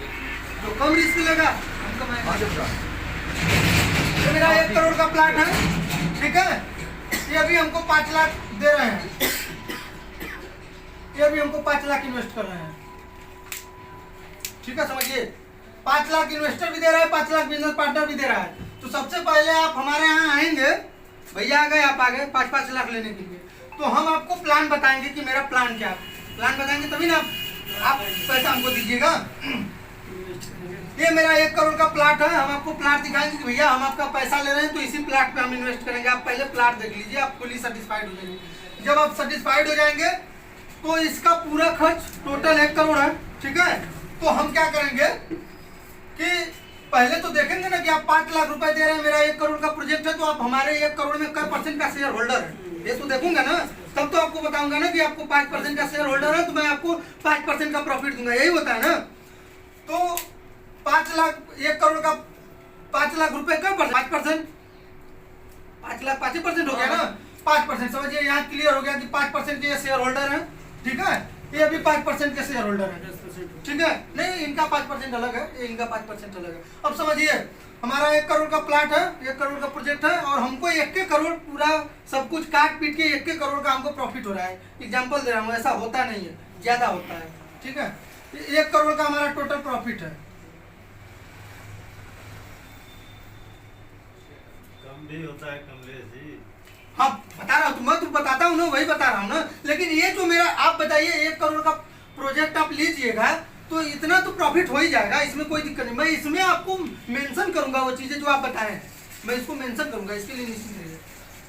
जो कम रिस्क लेगा कम कमाएगा। ये मेरा 1 करोड़ का प्लाट है, ठीक है, ये अभी हमको 5 लाख दे रहे हैं, ये अभी हमको 5 लाख इन्वेस्ट कर रहे हैं, ठीक है। समझिए 5 लाख इन्वेस्टर भी दे रहा है, 5 लाख बिजनेस पार्टनर भी दे रहा है। तो सबसे पहले आप हमारे यहाँ आएंगे, भैया आ गए, आप आ गए 5-5 लाख लेने के लिए, तो हम आपको प्लान बताएंगे कि मेरा प्लान क्या है। प्लान बताएंगे तभी ना आप पैसा हमको दीजिएगा। ये मेरा 1 करोड़ का प्लाट है, हम आपको प्लाट दिखाएंगे कि भैया हम आपका पैसा ले रहे हैं तो इसी प्लाट पे हम इन्वेस्ट करेंगे। आप पहले प्लाट देख लीजिए, आप फुली सेटिस्फाइड हो जाएंगे। जब आप सेटिस्फाइड हो जाएंगे तो इसका पूरा खर्च टोटल 1 करोड़ है, ठीक है। तो हम क्या करेंगे कि पहले तो देखेंगे ना कि आप 5 लाख रुपए दे रहे हैं, मेरा 1 करोड़ का प्रोजेक्ट है, तो आप हमारे 1 करोड़ में कितना % का शेयर होल्डर है, ये तो देखूंगा ना, तब तो आपको बताऊंगा ना कि आपको 5% का शेयर होल्डर है तो मैं आपको 5% का प्रॉफिट दूंगा, यही होता है ना। तो 5 लाख 1 करोड़ का 5 लाख रुपए का 5%, 5 लाख 5% हो गया ना, 5%। समझिए यहाँ क्लियर हो गया कि 5% के शेयर होल्डर है, ठीक है, ये भी 5% के शेयर होल्डर है, ठीक है। नहीं इनका 5% अलग है, ये इनका 5% अलग है। अब समझिए हमारा 1 करोड़ का प्लाट है, 1 करोड़ का प्रोजेक्ट है, और हमको 1 करोड़ पूरा सब कुछ काट पीट के 1 करोड़ का हमको प्रॉफिट हो रहा है। एग्जांपल दे रहा हूँ, ऐसा होता नहीं है, ज्यादा होता है, ठीक है। 1 करोड़ का हमारा टोटल प्रॉफिट है। कम भी होता है कमलेश जी। हाँ बता रहा हूँ, मैं तो बताता हूँ ना, वही बता रहा हूँ ना। लेकिन ये जो मेरा, आप बताइए 1 करोड़ का प्रोजेक्ट आप लीजिएगा तो इतना तो प्रॉफिट हो ही जाएगा, इसमें कोई दिक्कत नहीं। मैं इसमें आपको मेंशन करूंगा वो चीजें जो आप बताए हैं, मैं इसको मेंशन करूंगा, इसके लिए निश्चित रहिए।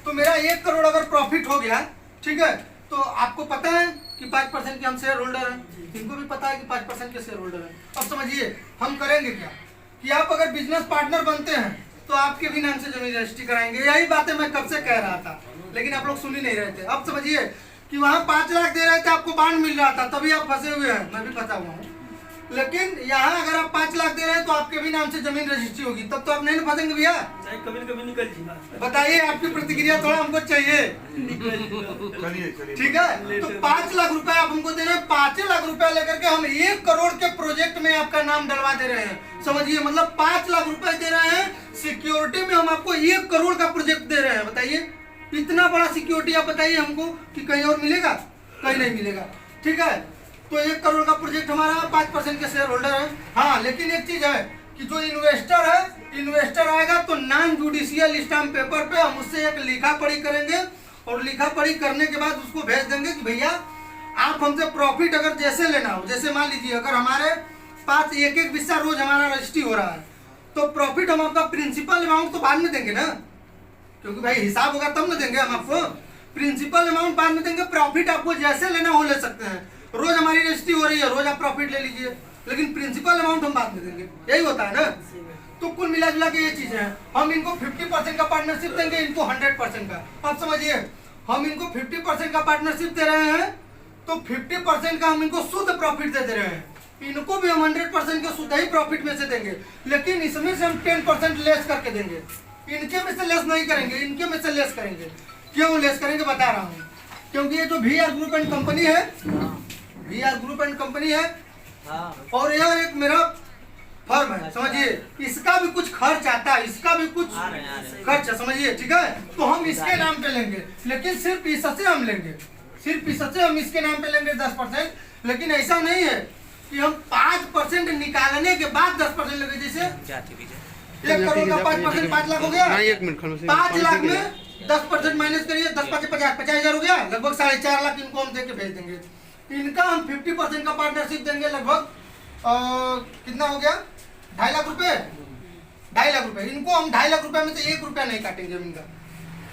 तो मेरा 1 करोड़ अगर प्रॉफिट हो गया, ठीक है, तो आपको पता है कि 5% के हम शेयर होल्डर हैं, इनको भी पता है कि 5% के शेयर होल्डर हैं। अब समझिए हम करेंगे क्या कि आप अगर बिजनेस पार्टनर बनते हैं तो आपके भी नाम से जमीन रजिस्ट्री कराएंगे। यही बातें मैं कब से कह रहा था, लेकिन आप लोग सुन ही नहीं रहे थे। अब समझिए कि वहाँ 5 लाख दे रहे थे, आपको बांड मिल रहा था, तभी आप फंसे हुए हैं, मैं भी फंसा हुआ हूँ। लेकिन यहाँ अगर आप 5 लाख दे रहे हैं तो आपके भी नाम से जमीन रजिस्ट्री होगी, तब तो आप नहीं ना फंसेंगे भैया। कभी कभी निकल जी। बताइए, आपकी प्रतिक्रिया थोड़ा हमको चाहिए। चलिए ठीक है, तो 5 लाख रुपए आप हमको दे रहे हैं, 5 लाख रुपए लेकर के हम 1 करोड़ के प्रोजेक्ट में आपका नाम डलवा दे रहे हैं। समझिए, मतलब 5 लाख रुपए दे रहे हैं, सिक्योरिटी में हम आपको 1 करोड़ का प्रोजेक्ट दे रहे हैं। बताइए, इतना बड़ा सिक्योरिटी आप बताइए हमको कि कहीं और मिलेगा? कहीं नहीं मिलेगा। ठीक है, तो 1 करोड़ का प्रोजेक्ट हमारा, 5% के शेयर होल्डर है। हाँ, लेकिन एक चीज है कि जो इन्वेस्टर है, इन्वेस्टर आएगा तो नॉन जुडिशियल स्टाम्प पेपर पे हम उससे एक लिखा पढ़ी करेंगे, और लिखा पढ़ी करने के बाद उसको भेज देंगे कि भैया आप हमसे प्रॉफिट अगर जैसे लेना हो, जैसे मान लीजिए अगर हमारे पास 1-1 हिस्सा रोज हमारा रजिस्ट्री हो रहा है, तो प्रॉफिट हम आपका प्रिंसिपल अमाउंट तो बाद में देंगे ना, क्योंकि भाई हिसाब होगा तब ना देंगे हम आपको। प्रिंसिपल अमाउंट बाद में देंगे, प्रॉफिट आपको जैसे लेना हो ले सकते हैं। रोज हमारी रजिस्ट्री हो रही है, रोज आप प्रॉफिट ले लीजिए, लेकिन प्रिंसिपल अमाउंट हम बाद में देंगे। यही होता है ना। तो कुल मिला जुला के ये चीजें हैं। हम इनको 50% का पार्टनरशिप देंगे, इनको 100% का। अब समझिए, हम इनको 50% का पार्टनरशिप दे रहे हैं, तो 50% का हम इनको शुद्ध प्रॉफिट दे रहे हैं। इनको भी हम 100% के शुद्ध ही प्रॉफिट में से देंगे, लेकिन इसमें से हम 10% लेस करके देंगे। इनके में से लेस नहीं करेंगे, इनके में से लेस करेंगे। क्यों लेस करेंगे बता रहा हूँ, क्योंकि ये जो VR ग्रुप एंड कंपनी है, VR ग्रुप एंड कंपनी है, और यह एक मेरा फर्म है। समझिए, इसका भी कुछ खर्च आता है, इसका भी कुछ खर्च है, समझिए। ठीक है, तो हम इसके नाम पे लेंगे, लेकिन सिर्फ इससे हम लेंगे, सिर्फ इससे हम इसके नाम पे लेंगे 10%। लेकिन ऐसा नहीं है कि हम 5% निकालने के बाद 10% लगे। जैसे 1 करोड़ का 5% 5 लाख हो गया, 5 लाख में 10% माइनस करिए, 10 5 50,000 हो गया, लगभग 4.5 लाख इनको हम देके भेज देंगे। इनका हम 50% का पार्टनरशिप देंगे, लगभग कितना हो गया, 2.5 लाख रुपए, 2.5 लाख रुपए। इनको हम 2.5 लाख रुपए में से 1 रुपया नहीं काटेंगे इनका।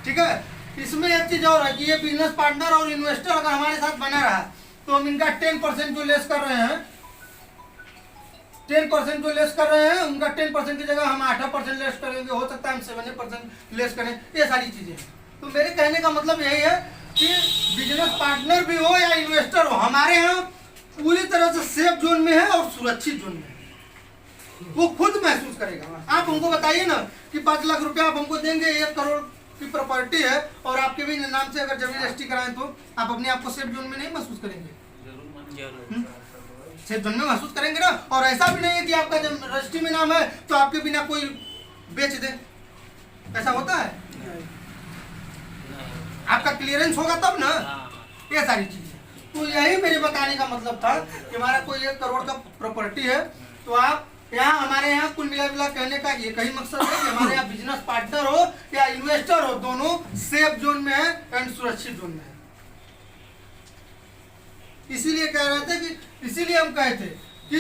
ठीक है, इसमें एक चीज और है कि ये बिजनेस पार्टनर और इन्वेस्टर अगर हमारे साथ बना रहा तो हम इनका 10% जो लेस कर रहे हैं, 10% जो लेस कर रहे हैं, उनका 10% की जगह हम 8% लेस करेंगे, हो सकता है हम 7% लेस करें। ये सारी चीजें। तो मेरे कहने का मतलब यही है कि बिजनेस पार्टनर भी हो या इन्वेस्टर हो, हमारे यहाँ पूरी तरह से सेफ जोन में है और सुरक्षित जोन में है। वो खुद महसूस करेगा। आप हमको बताइए ना कि 5 लाख रुपया आप हमको देंगे, 1 करोड़ की प्रॉपर्टी है, और आपके भी नाम से अगर जमीन रजिस्ट्री कराएं तो आप अपने आप को सेफ जोन में नहीं महसूस करेंगे? सेफ जोन में महसूस करेंगे ना। और ऐसा भी नहीं है कि आपका जब रजिस्ट्री में नाम है तो आपके बिना कोई बेच दे, ऐसा होता है? आपका क्लियरेंस होगा तब ना। ये सारी चीजें, तो यही मेरे बताने का मतलब था कि हमारा कोई 1 करोड़ का प्रॉपर्टी है, तो आप यहाँ हमारे यहाँ कुल मिला जुला कहने का ये कहीं मकसद है कि हमारे यहाँ बिजनेस पार्टनर हो या इन्वेस्टर हो, दोनों सेफ जोन में है एंड सुरक्षित जोन में है। इसीलिए कह रहे थे कि, इसीलिए हम कहे थे कि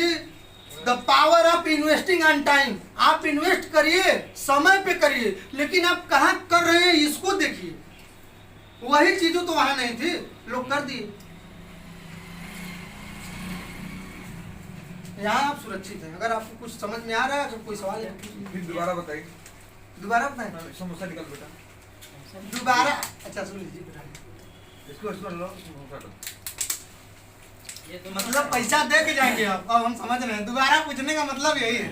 the power of investing on time. आप इन्वेस्ट करिए, समय पे करिए, लेकिन आप कहाँ कर रहे हैं इसको देखिए। वही चीजों तो वहां नहीं थी, लोग कर दिए। यहाँ आप सुरक्षित हैं। अगर आपको कुछ समझ में आ रहा है, अगर कोई सवाल है फिर दोबारा बताइए। दोबारा बताएं। समोसा निकल बेटा दोबारा, अच्छा सुन लीजिए बेटा, इसको लो, समोसा लो। मतलब पैसा दे के जाएंगे आप। अब हम समझ रहे हैं, दोबारा पूछने का मतलब यही है।